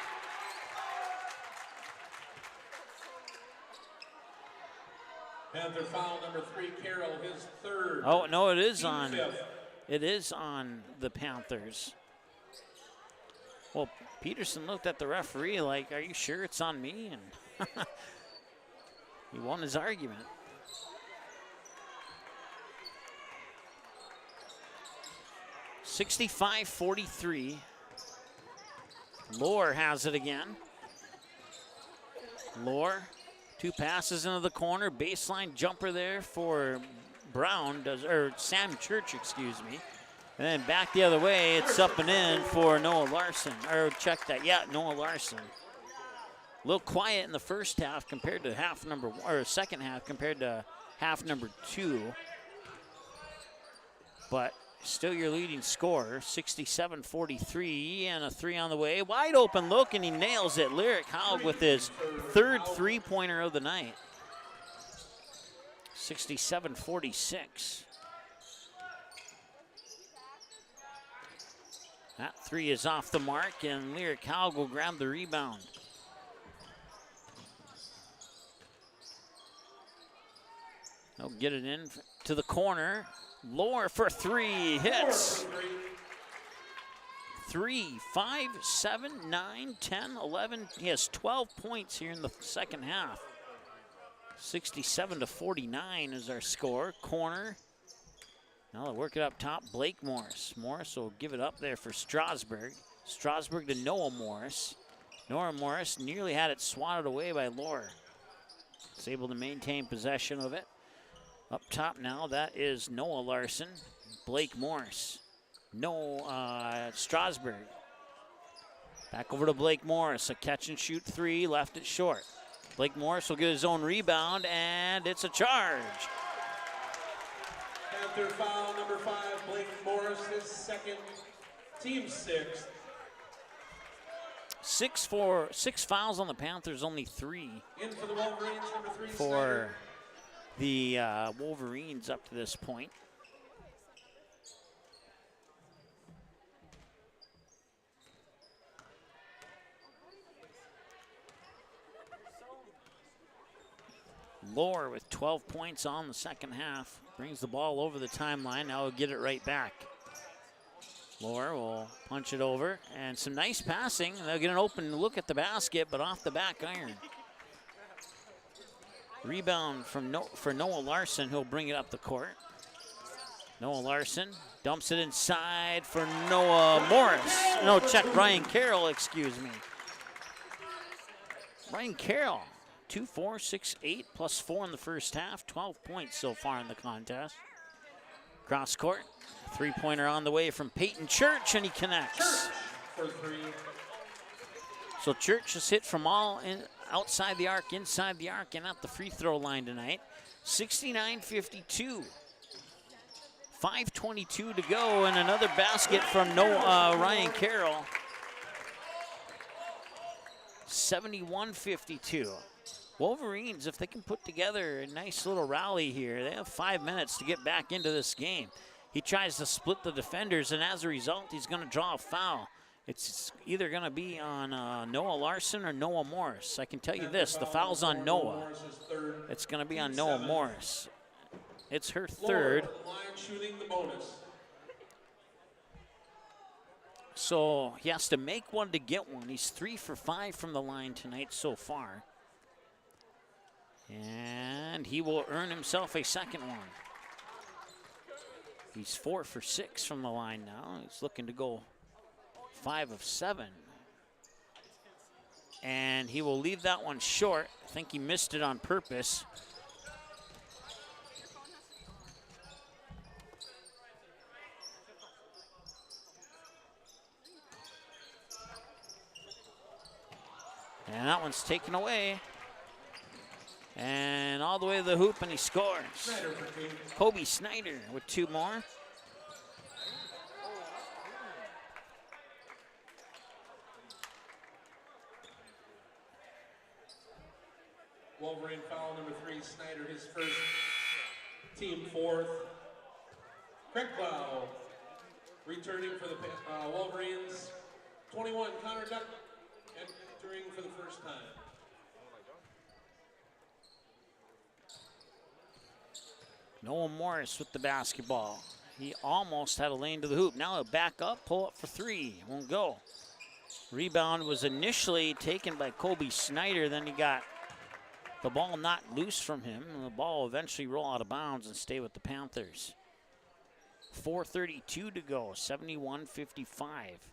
Panther foul number 3, Carroll, his 3rd. Oh, no, it is on. It is on the Panthers. Well, Peterson looked at the referee like, are you sure it's on me? And he won his argument. (65-43). Lohr has it again. Lohr, 2 passes into the corner, baseline jumper there for Sam Church, excuse me. And then back the other way, it's up and in for Noah Larson. Or check that, yeah, Noah Larson. A little quiet in the first half compared to second half compared to half number 2. But still your leading scorer, 67-43, and a 3 on the way. Wide open look, and he nails it. Lyric Haug with his 3rd 3-pointer of the night. 67-46. That 3 is off the mark, and Lyric Haug will grab the rebound. They'll get it in to the corner. Lohr for 3, hits. 3, 5, 7, 9, 10, 11. He has 12 points here in the second half. 67-49 is our score. Corner. Now they'll work it up top. Blake Morris. Morris will give it up there for Strasburg. Strasburg to Noah Morris. Noah Morris nearly had it swatted away by Lohr. Is able to maintain possession of it. Up top now, that is Noah Larson. Blake Morris. Strasburg. Back over to Blake Morris. A catch and shoot three, left it short. Blake Morris will get his own rebound, and it's a charge. Panther foul number 5, Blake Morris, his second, team 6th. 6 fouls on the Panthers, only 3 In for the Wolverines, number 3, for the Wolverines up to this point. Lohr with 12 points on the second half. Brings the ball over the timeline. Now he'll get it right back. Lohr will punch it over. And some nice passing. They'll get an open look at the basket, but off the back iron. Rebound for Noah Larson, who'll bring it up the court. Noah Larson dumps it inside for Noah Morris. No, check Ryan Carroll, excuse me. Ryan Carroll. 2, 4, 6, 8, plus 4 in the first half. 12 points so far in the contest. Cross court. Three-pointer on the way from Peyton Church, and he connects. For 3. So Church has hit from all outside the arc, inside the arc, and at the free throw line tonight. 69-52. 5:22 to go, and another basket from Ryan Carroll. 71-52. Wolverines, if they can put together a nice little rally here, they have 5 minutes to get back into this game. He tries to split the defenders, and as a result, he's going to draw a foul. It's either going to be on Noah Larson or Noah Morris. I can tell you this, the foul's on Noah. It's going to be on Noah Morris. It's her third. Shooting the bonus. So he has to make one to get one. He's 3 for 5 from the line tonight so far. And he will earn himself a second one. He's 4 for 6 from the line now. He's looking to go 5 of 7. And he will leave that one short. I think he missed it on purpose. And that one's taken away. And all the way to the hoop, and he scores. Kobe Snyder with 2 more. Wolverine foul number 3, Snyder, his first, team 4th. Craig Clow returning for the Wolverines. 21, Connor Duck entering for the first time. Noah Morris with the basketball. He almost had a lane to the hoop. Now he'll back up, pull up for 3. Won't go. Rebound was initially taken by Kobe Snyder. Then he got the ball knocked loose from him. And the ball will eventually roll out of bounds and stay with the Panthers. 4:32 to go, 71-55.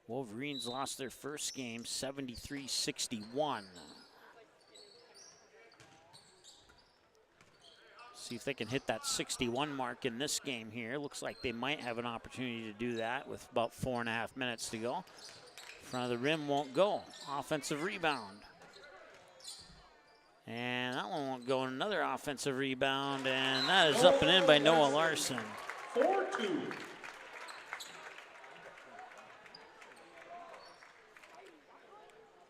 Wolverines lost their first game, 73-61. See if they can hit that 61 mark in this game here. Looks like they might have an opportunity to do that with about 4.5 minutes to go. Front of the rim won't go. Offensive rebound. And that one won't go. Another offensive rebound, and that is up and in by Noah Larson. 4-2.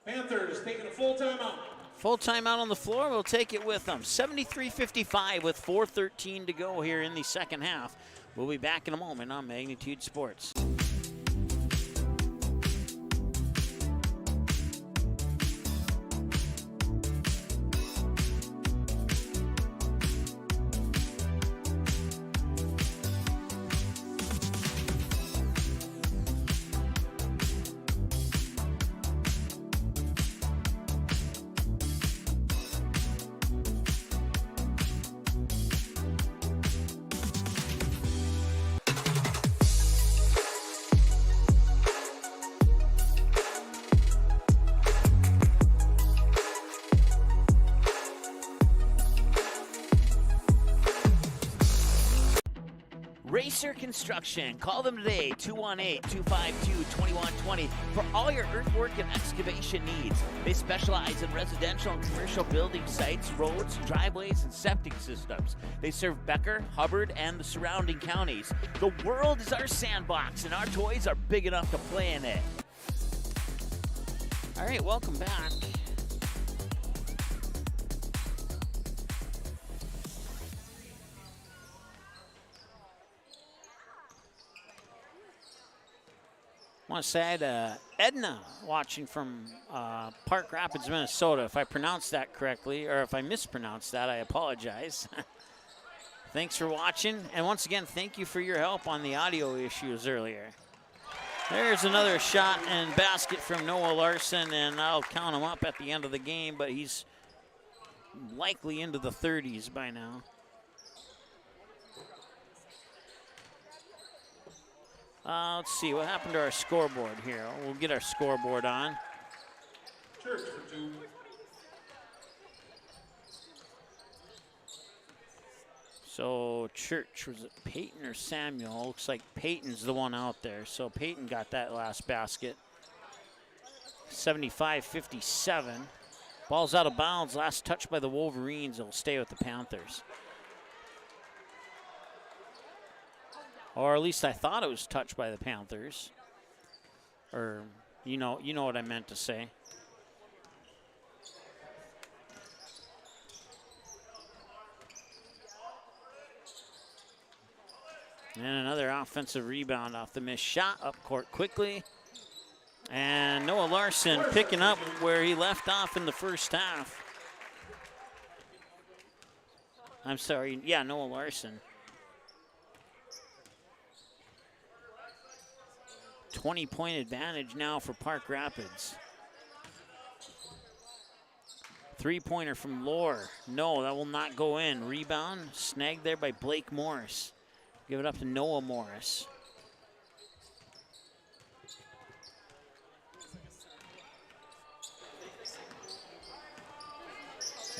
Panthers taking a full timeout. Full timeout on the floor. We'll take it with them. 73-55 with 4:13 to go here in the second half. We'll be back in a moment on Magnitude Sports. Mercer Construction. Call them today, 218-252-2120 for all your earthwork and excavation needs. They specialize in residential and commercial building sites, roads, driveways, and septic systems. They serve Becker, Hubbard, and the surrounding counties. The world is our sandbox, and our toys are big enough to play in it. All right, welcome back. I want to say I had Edna watching from Park Rapids, Minnesota. If I pronounced that correctly, or if I mispronounced that, I apologize. Thanks for watching. And once again, thank you for your help on the audio issues earlier. There's another shot and basket from Noah Larson, and I'll count him up at the end of the game, but he's likely into the 30s by now. Let's see what happened to our scoreboard here. We'll get our scoreboard on. Church for 2. So Church, was it Peyton or Samuel? Looks like Peyton's the one out there. So Peyton got that last basket. 75-57. Ball's out of bounds. Last touch by the Wolverines. It'll stay with the Panthers. Or at least I thought it was touched by the Panthers. Or, you know what I meant to say. And another offensive rebound off the missed shot. Up court quickly. And Noah Larson picking up where he left off in the first half. I'm sorry. Yeah, Noah Larson. 20-point advantage now for Park Rapids. Three-pointer from Lohr. No, that will not go in. Rebound snagged there by Blake Morris. Give it up to Noah Morris.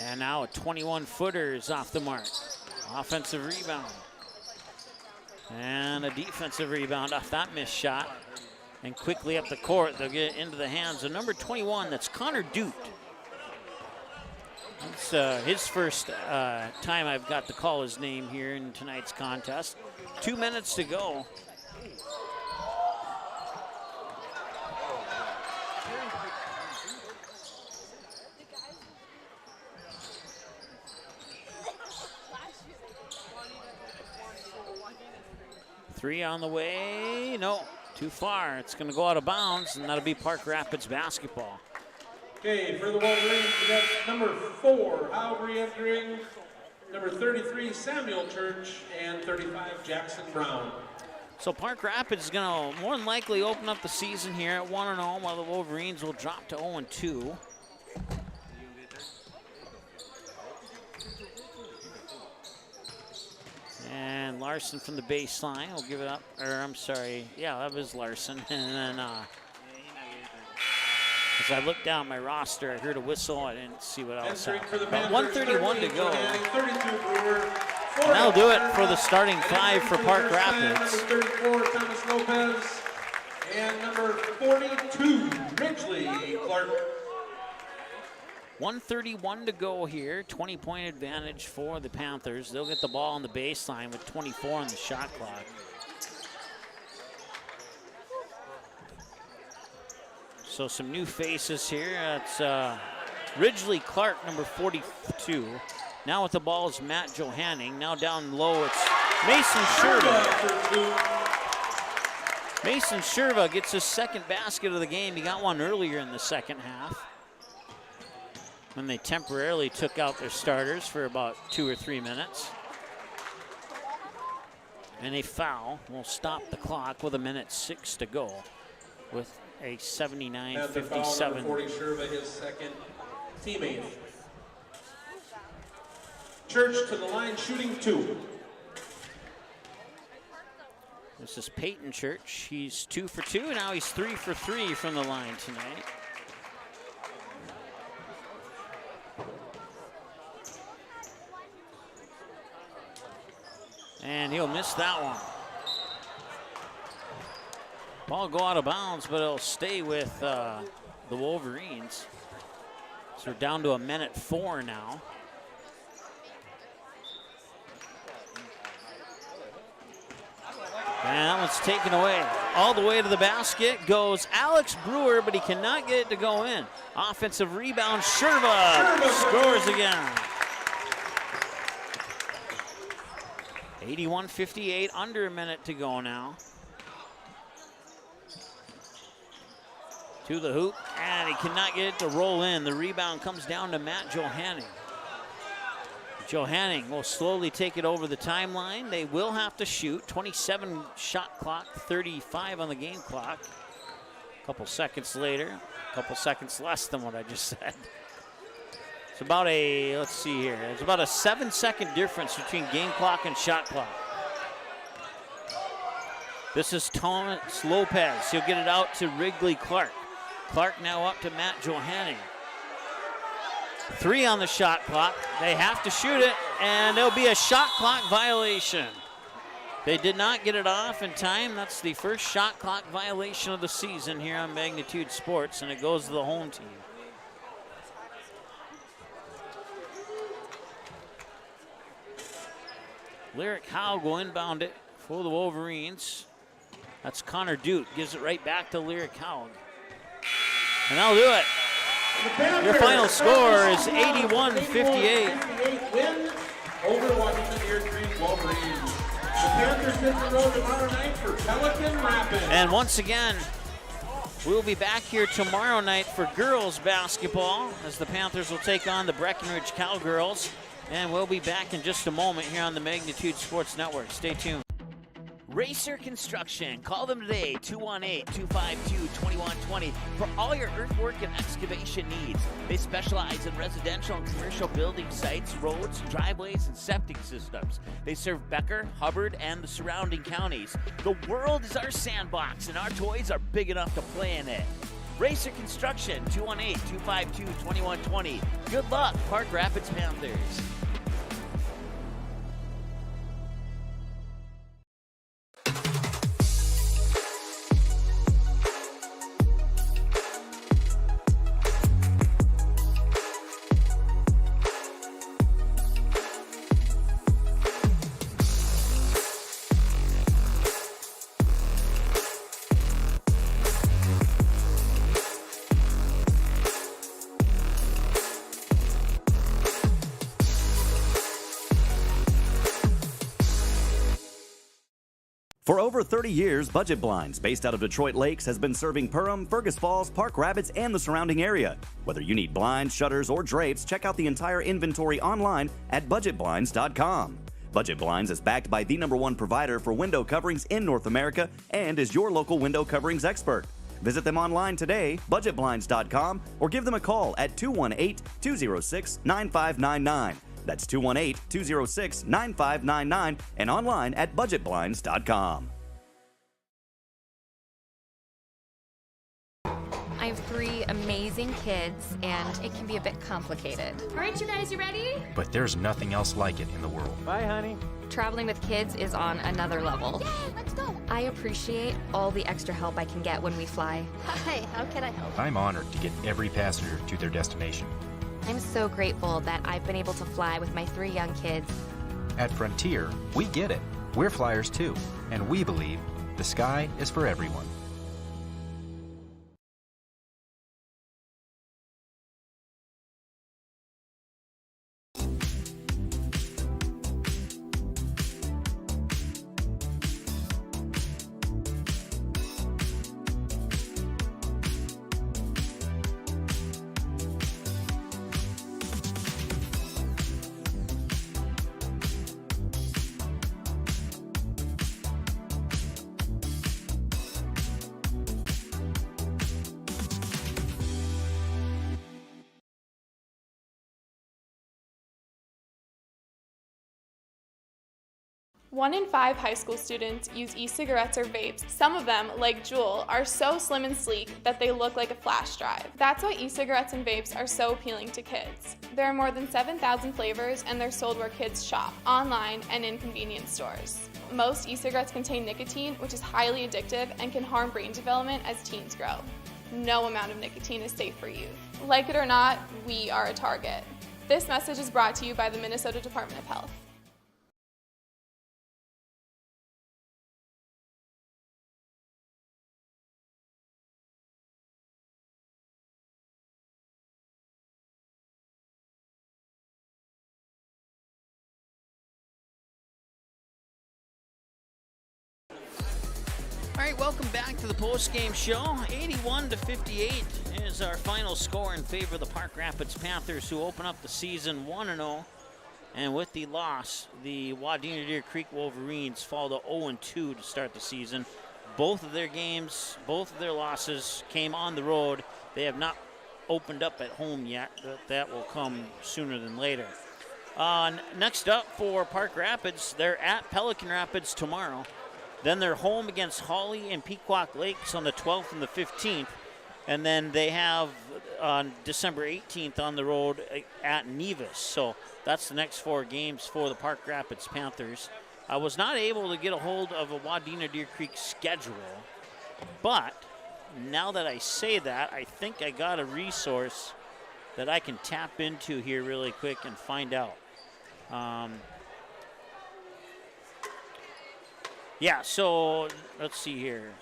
And now a 21-footer is off the mark. Offensive rebound. And a defensive rebound off that missed shot. And quickly up the court, they'll get it into the hands of number 21, that's Connor Dute. It's his first time I've got to call his name here in tonight's contest. 2 minutes to go. Three on the way, no, too far. It's gonna go out of bounds, and that'll be Park Rapids basketball. Okay, for the Wolverines, we got number 4, Howry entering, number 33, Samuel Church, and 35, Jackson Brown. So Park Rapids is gonna more than likely open up the season here at 1-0, while the Wolverines will drop to 0-2. And Larson from the baseline will give it up, or I'm sorry, yeah, that was Larson. And then as I looked down my roster, I heard a whistle. I didn't see what else happened. About 1:31 to go. And that'll do it for the starting 5 for Park Rapids. Number 34, Thomas Lopez, and number 42, Ridgely Clark. 1:31 to go here. 20-point advantage for the Panthers. They'll get the ball on the baseline with 24 on the shot clock. So some new faces here. That's Ridgely Clark, number 42. Now with the ball is Matt Johanning. Now down low, it's Mason Sherva. Mason Sherva gets his second basket of the game. He got one earlier in the second half, when they temporarily took out their starters for about 2 or 3 minutes. And a foul will stop the clock with 1:06 to go with a 79-57. 40, Sherva, his second teammate. Church to the line, shooting 2. This is Peyton Church. He's 2 for 2. Now he's 3 for 3 from the line tonight. And he'll miss that one. Ball go out of bounds, but it'll stay with the Wolverines. So we're down to 1:04 now. And that one's taken away. All the way to the basket goes Alex Brewer, but he cannot get it to go in. Offensive rebound, Sherva scores again. 81-58, under a minute to go now. To the hoop, and he cannot get it to roll in. The rebound comes down to Matt Johanning. Johanning will slowly take it over the timeline. They will have to shoot. 27 shot clock, 35 on the game clock. A couple seconds later, a couple seconds less than what I just said. It's about a, let's see here, it's about a 7-second difference between game clock and shot clock. This is Thomas Lopez. He'll get it out to Wrigley Clark. Clark now up to Matt Johanning. 3 on the shot clock. They have to shoot it, and there'll be a shot clock violation. They did not get it off in time. That's the first shot clock violation of the season here on Magnitude Sports, and it goes to the home team. Lyric Howe will inbound it for the Wolverines. That's Connor Duke. Gives it right back to Lyric Howe. And that'll do it. Your final score is 81-58. Win over Wadena Deer Creek Wolverines. The Panthers hit the road tomorrow night for Pelican Rapids. And once again, we'll be back here tomorrow night for girls basketball as the Panthers will take on the Breckenridge Cowgirls. And we'll be back in just a moment here on the Magnitude Sports Network. Stay tuned. Racer Construction. Call them today, 218-252-2120 for all your earthwork and excavation needs. They specialize in residential and commercial building sites, roads, driveways, and septic systems. They serve Becker, Hubbard, and the surrounding counties. The world is our sandbox, and our toys are big enough to play in it. Racer Construction, 218-252-2120. Good luck, Park Rapids Panthers. For over 30 years, Budget Blinds, based out of Detroit Lakes, has been serving Perham, Fergus Falls, Park Rapids, and the surrounding area. Whether you need blinds, shutters, or drapes, check out the entire inventory online at budgetblinds.com. Budget Blinds is backed by the #1 provider for window coverings in North America and is your local window coverings expert. Visit them online today, budgetblinds.com, or give them a call at 218-206-9599. That's 218-206-9599 and online at budgetblinds.com. I have 3 amazing kids, and it can be a bit complicated. All right, you guys, you ready? But there's nothing else like it in the world. Bye, honey. Traveling with kids is on another level. Yay, let's go. I appreciate all the extra help I can get when we fly. Hi, how can I help? I'm honored to get every passenger to their destination. I'm so grateful that I've been able to fly with my 3 young kids. At Frontier, we get it. We're flyers too, and we believe the sky is for everyone. 1 in 5 high school students use e-cigarettes or vapes. Some of them, like Juul, are so slim and sleek that they look like a flash drive. That's why e-cigarettes and vapes are so appealing to kids. There are more than 7,000 flavors, and they're sold where kids shop, online and in convenience stores. Most e-cigarettes contain nicotine, which is highly addictive and can harm brain development as teens grow. No amount of nicotine is safe for youth. Like it or not, we are a target. This message is brought to you by the Minnesota Department of Health. All right, welcome back to the post-game show. 81-58 is our final score in favor of the Park Rapids Panthers, who open up the season 1-0. And with the loss, the Wadena Deer Creek Wolverines fall to 0-2 to start the season. Both of their games, both of their losses came on the road. They have not opened up at home yet. That will come sooner than later. Next up for Park Rapids, they're at Pelican Rapids tomorrow. Then they're home against Hawley and Pequot Lakes on the 12th and the 15th. And then they have on December 18th on the road at Nevis. So that's the next 4 games for the Park Rapids Panthers. I was not able to get a hold of a Wadena Deer Creek schedule, but now that I say that, I think I got a resource that I can tap into here really quick and find out. Yeah, so let's see here.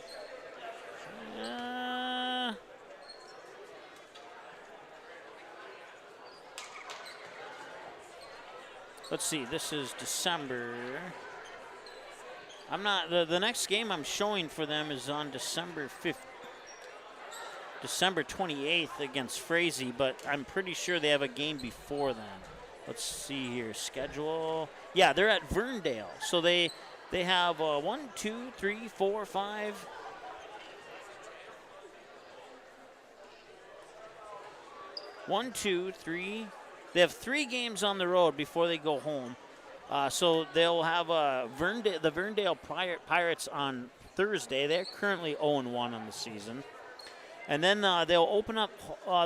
Let's see, this is December. I'm not, the next game I'm showing for them is on December 28th against Frazee, but I'm pretty sure they have a game before then. Let's see here, schedule. Yeah, they're at Verndale, so they have 1, 2, 3, 4, 5. One, two, three. They have 3 games on the road before they go home. So they'll have the Verndale Pirates on Thursday. They're currently 0-1 on the season. And then they'll open up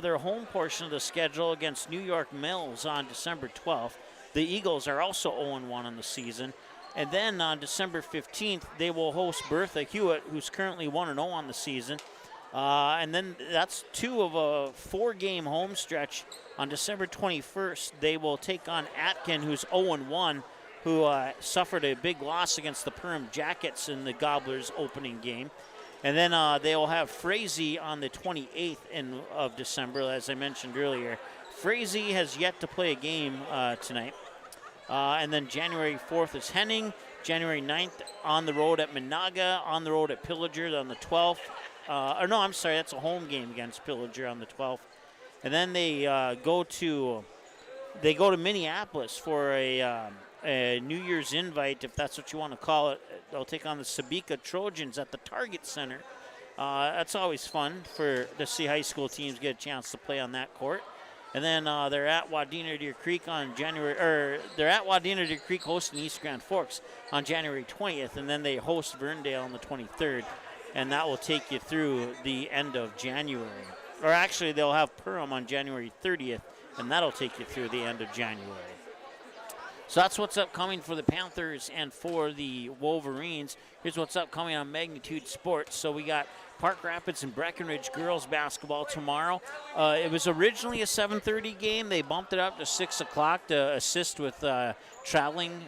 their home portion of the schedule against New York Mills on December 12th. The Eagles are also 0-1 on the season. And then on December 15th, they will host Bertha Hewitt, who's currently 1-0 on the season. And then that's 2 of a 4-game home stretch. On December 21st, they will take on Atkin, who's 0-1, who suffered a big loss against the Perham Jackets in the Gobblers opening game. And then they will have Frazee on the 28th of December, as I mentioned earlier. Frazee has yet to play a game tonight. And then January 4th is Henning. January 9th on the road at Monaga, on the road at Pillager on the 12th. That's a home game against Pillager on the 12th. And then they go to Minneapolis for a New Year's invite, if that's what you want to call it. They'll take on the Sabika Trojans at the Target Center. That's always fun to see high school teams get a chance to play on that court. And then they're at Wadena Deer Creek Deer Creek hosting East Grand Forks on January 20th, and then they host Verndale on the 23rd, and that will take you through the end of January. Or actually, they'll have Perham on January 30th, and that'll take you through the end of January. So that's what's upcoming for the Panthers and for the Wolverines. Here's what's upcoming on Magnitude Sports. So we got Park Rapids and Breckenridge girls basketball tomorrow. It was originally a 7:30 game. They bumped it up to 6 o'clock to assist with traveling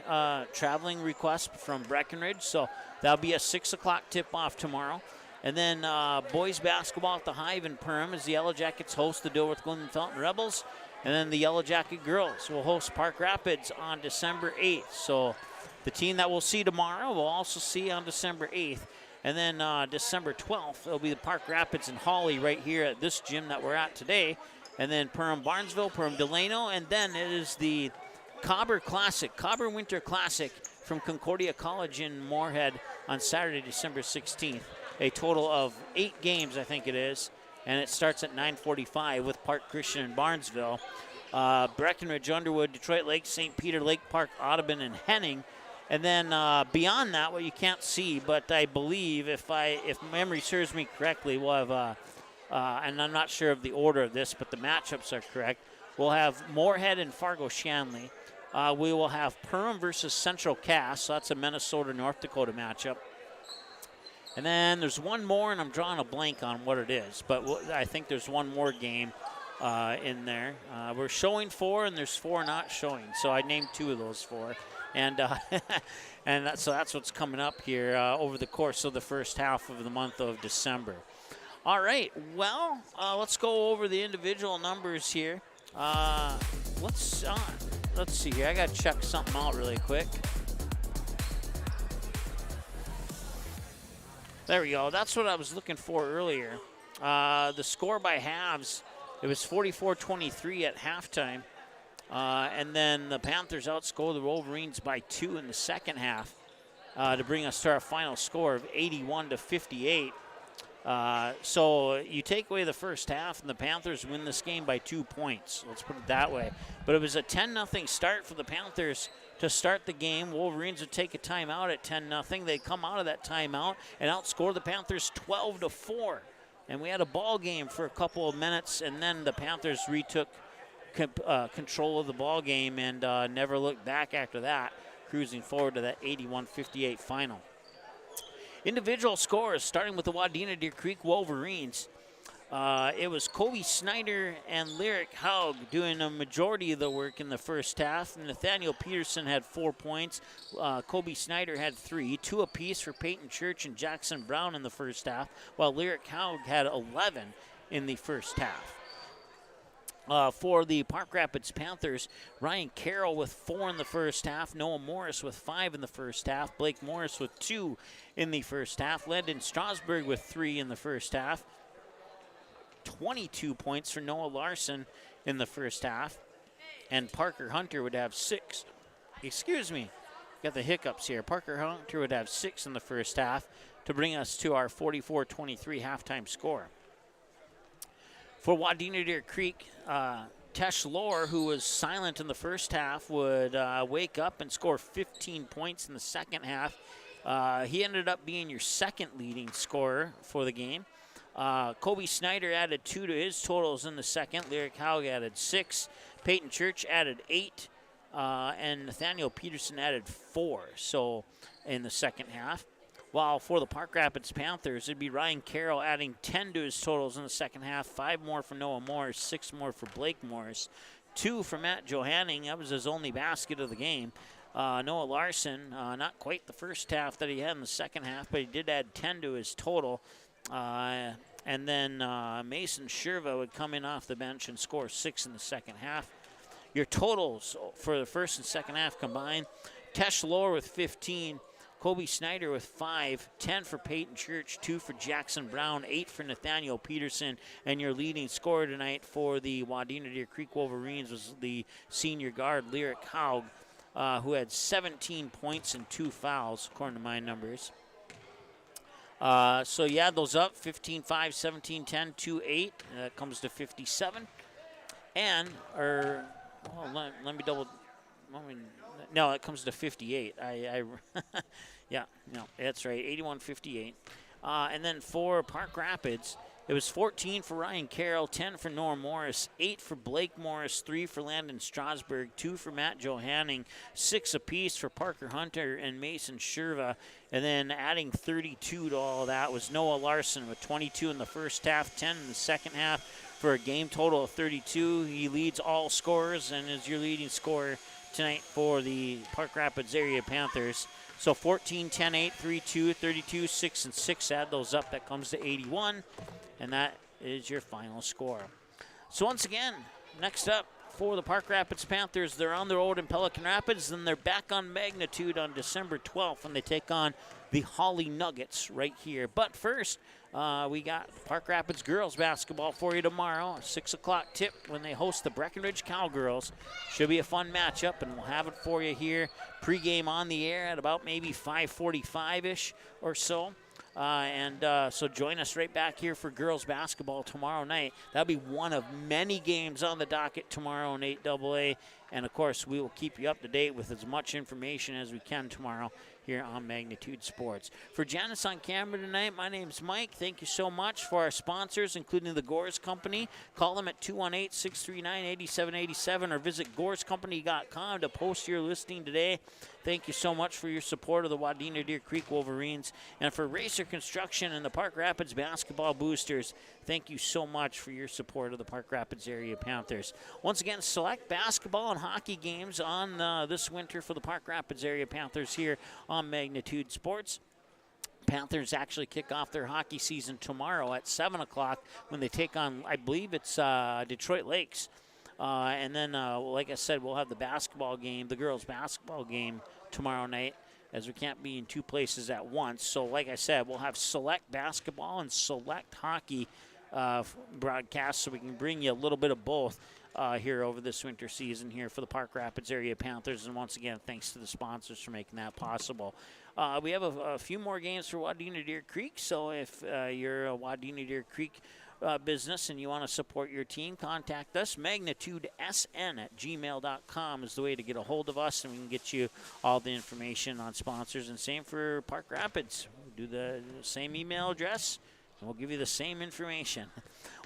requests from Breckenridge. So that'll be a 6 o'clock tip-off tomorrow. And then boys basketball at the Hive in Perham as the Yellow Jackets host the Dilworth Glen Felton Rebels. And then the Yellow Jacket girls will host Park Rapids on December 8th. So the team that we'll see tomorrow we'll also see on December 8th. And then December 12th, it'll be the Park Rapids and Hawley right here at this gym that we're at today. And then Perham Barnesville, Perham Delano, and then it is the Cobber Winter Classic from Concordia College in Moorhead on Saturday, December 16th. A total of 8 games, I think it is. And it starts at 9:45 with Park Christian and Barnesville. Breckenridge, Underwood, Detroit Lakes, St. Peter, Lake Park, Audubon, and Henning. And then beyond that, what you can't see, but I believe if memory serves me correctly, we'll have, and I'm not sure of the order of this, but the matchups are correct. We'll have Moorhead and Fargo Shanley. We will have Perham versus Central Cass. So that's a Minnesota-North Dakota matchup. And then there's one more, and I'm drawing a blank on what it is, but I think there's one more game in there. We're showing 4, and there's 4 not showing. So I named 2 of those 4. And so that's what's coming up here over the course of the first half of the month of December. All right, well, let's go over the individual numbers here. Let's see here. I got to check something out really quick. There we go. That's what I was looking for earlier. The score by halves, it was 44-23 at halftime. And then the Panthers outscored the Wolverines by 2 in the second half to bring us to our final score of 81-58. So you take away the first half, and the Panthers win this game by 2 points. Let's put it that way. But it was a 10-0 start for the Panthers to start the game. Wolverines would take a timeout at 10-0. They come out of that timeout and outscore the Panthers 12-4. And we had a ball game for a couple of minutes, and then the Panthers retook control of the ball game and never looked back after that, cruising forward to that 81-58 final. Individual scores, starting with the Wadena Deer Creek Wolverines. It was Kobe Snyder and Lyric Haug doing a majority of the work in the first half. Nathaniel Peterson had 4 points. Kobe Snyder had 3, 2 apiece for Peyton Church and Jackson Brown in the first half, while Lyric Haug had 11 in the first half. For the Park Rapids Panthers, Ryan Carroll with 4 in the first half, Noah Morris with 5 in the first half, Blake Morris with 2 in the first half, Landon Strasburg with 3 in the first half, 22 points for Noah Larson in the first half, and Parker Hunter would have 6. Excuse me, got the hiccups here. Parker Hunter would have 6 in the first half to bring us to our 44-23 halftime score. For Wadena Deer Creek, Tesh Lohr, who was silent in the first half, would wake up and score 15 points in the second half. He ended up being your second leading scorer for the game. Kobe Snyder added 2 to his totals in the second. Lyric Haug added 6. Peyton Church added 8. And Nathaniel Peterson added 4 so in the second half. While for the Park Rapids Panthers, it'd be Ryan Carroll adding 10 to his totals in the second half, 5 more for Noah Morris, 6 more for Blake Morris, 2 for Matt Johanning. That was his only basket of the game. Noah Larson, not quite the first half that he had in the second half, but he did add 10 to his total. And then Mason Sherva would come in off the bench and score 6 in the second half. Your totals for the first and second half combined, Tesh Lohr with 15, Kobe Snyder with 5, 10 for Peyton Church, 2 for Jackson Brown, 8 for Nathaniel Peterson, and your leading scorer tonight for the Wadena Deer Creek Wolverines was the senior guard, Lyric Haug, who had 17 points and 2 fouls, according to my numbers. So you add those up, 15-5, 17-10, 2-8, that comes to 57. And, let me double, no, it comes to 58. Yeah, no, that's right, 81-58. And then for Park Rapids, it was 14 for Ryan Carroll, 10 for Noah Morris, 8 for Blake Morris, 3 for Landon Strasburg, 2 for Matt Johanning, 6 apiece for Parker Hunter and Mason Sherva. And then adding 32 to all of that was Noah Larson with 22 in the first half, 10 in the second half for a game total of 32. He leads all scorers and is your leading scorer tonight for the Park Rapids area Panthers. So 14, 10, 8, 3, 2, 32, 6, and 6. Add those up. That comes to 81. And that is your final score. So once again, next up for the Park Rapids Panthers, they're on the road in Pelican Rapids, and they're back on Magnitude on December 12th when they take on the Holly Nuggets right here. But first, we got Park Rapids girls basketball for you tomorrow, 6 o'clock tip when they host the Breckenridge Cowgirls. Should be a fun matchup, and we'll have it for you here pregame on the air at about maybe 5:45-ish or so. So join us right back here for girls basketball tomorrow night. That'll be one of many games on the docket tomorrow in 8AA. And, of course, we will keep you up to date with as much information as we can tomorrow here on Magnitude Sports. For Janice on camera tonight, my name's Mike. Thank you so much for our sponsors, including the Gores Company. Call them at 218-639-8787 or visit gorescompany.com to post your listing today. Thank you so much for your support of the Wadena Deer Creek Wolverines. And for Racer Construction and the Park Rapids Basketball Boosters, thank you so much for your support of the Park Rapids Area Panthers. Once again, select basketball and hockey games on this winter for the Park Rapids Area Panthers here on Magnitude Sports. Panthers actually kick off their hockey season tomorrow at 7 o'clock when they take on, I believe it's Detroit Lakes. And then, like I said, we'll have the basketball game, the girls' basketball game tomorrow night, as we can't be in two places at once. So, like I said, we'll have select basketball and select hockey broadcasts, so we can bring you a little bit of both here over this winter season here for the Park Rapids Area Panthers. And once again, thanks to the sponsors for making that possible. We have a few more games for Wadena Deer Creek, so if you're a Wadena Deer Creek business and you want to support your team, contact us. magnitudesn@gmail.com is the way to get a hold of us, and we can get you all the information on sponsors. And same for Park Rapids. Do the same email address, and we'll give you the same information.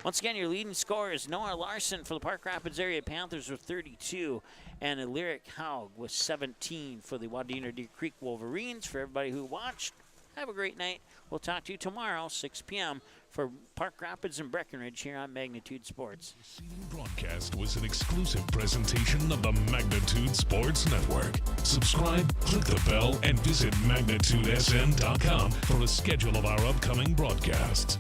Once again, your leading scorer is Noah Larson for the Park Rapids Area Panthers with 32, and Lyric Haug with 17 for the Wadena Deer Creek Wolverines. For everybody who watched, have a great night. We'll talk to you tomorrow, 6 p.m., for Park Rapids and Breckenridge here on Magnitude Sports. The broadcast was an exclusive presentation of the Magnitude Sports Network. Subscribe, click the bell, and visit magnitudesn.com for a schedule of our upcoming broadcasts.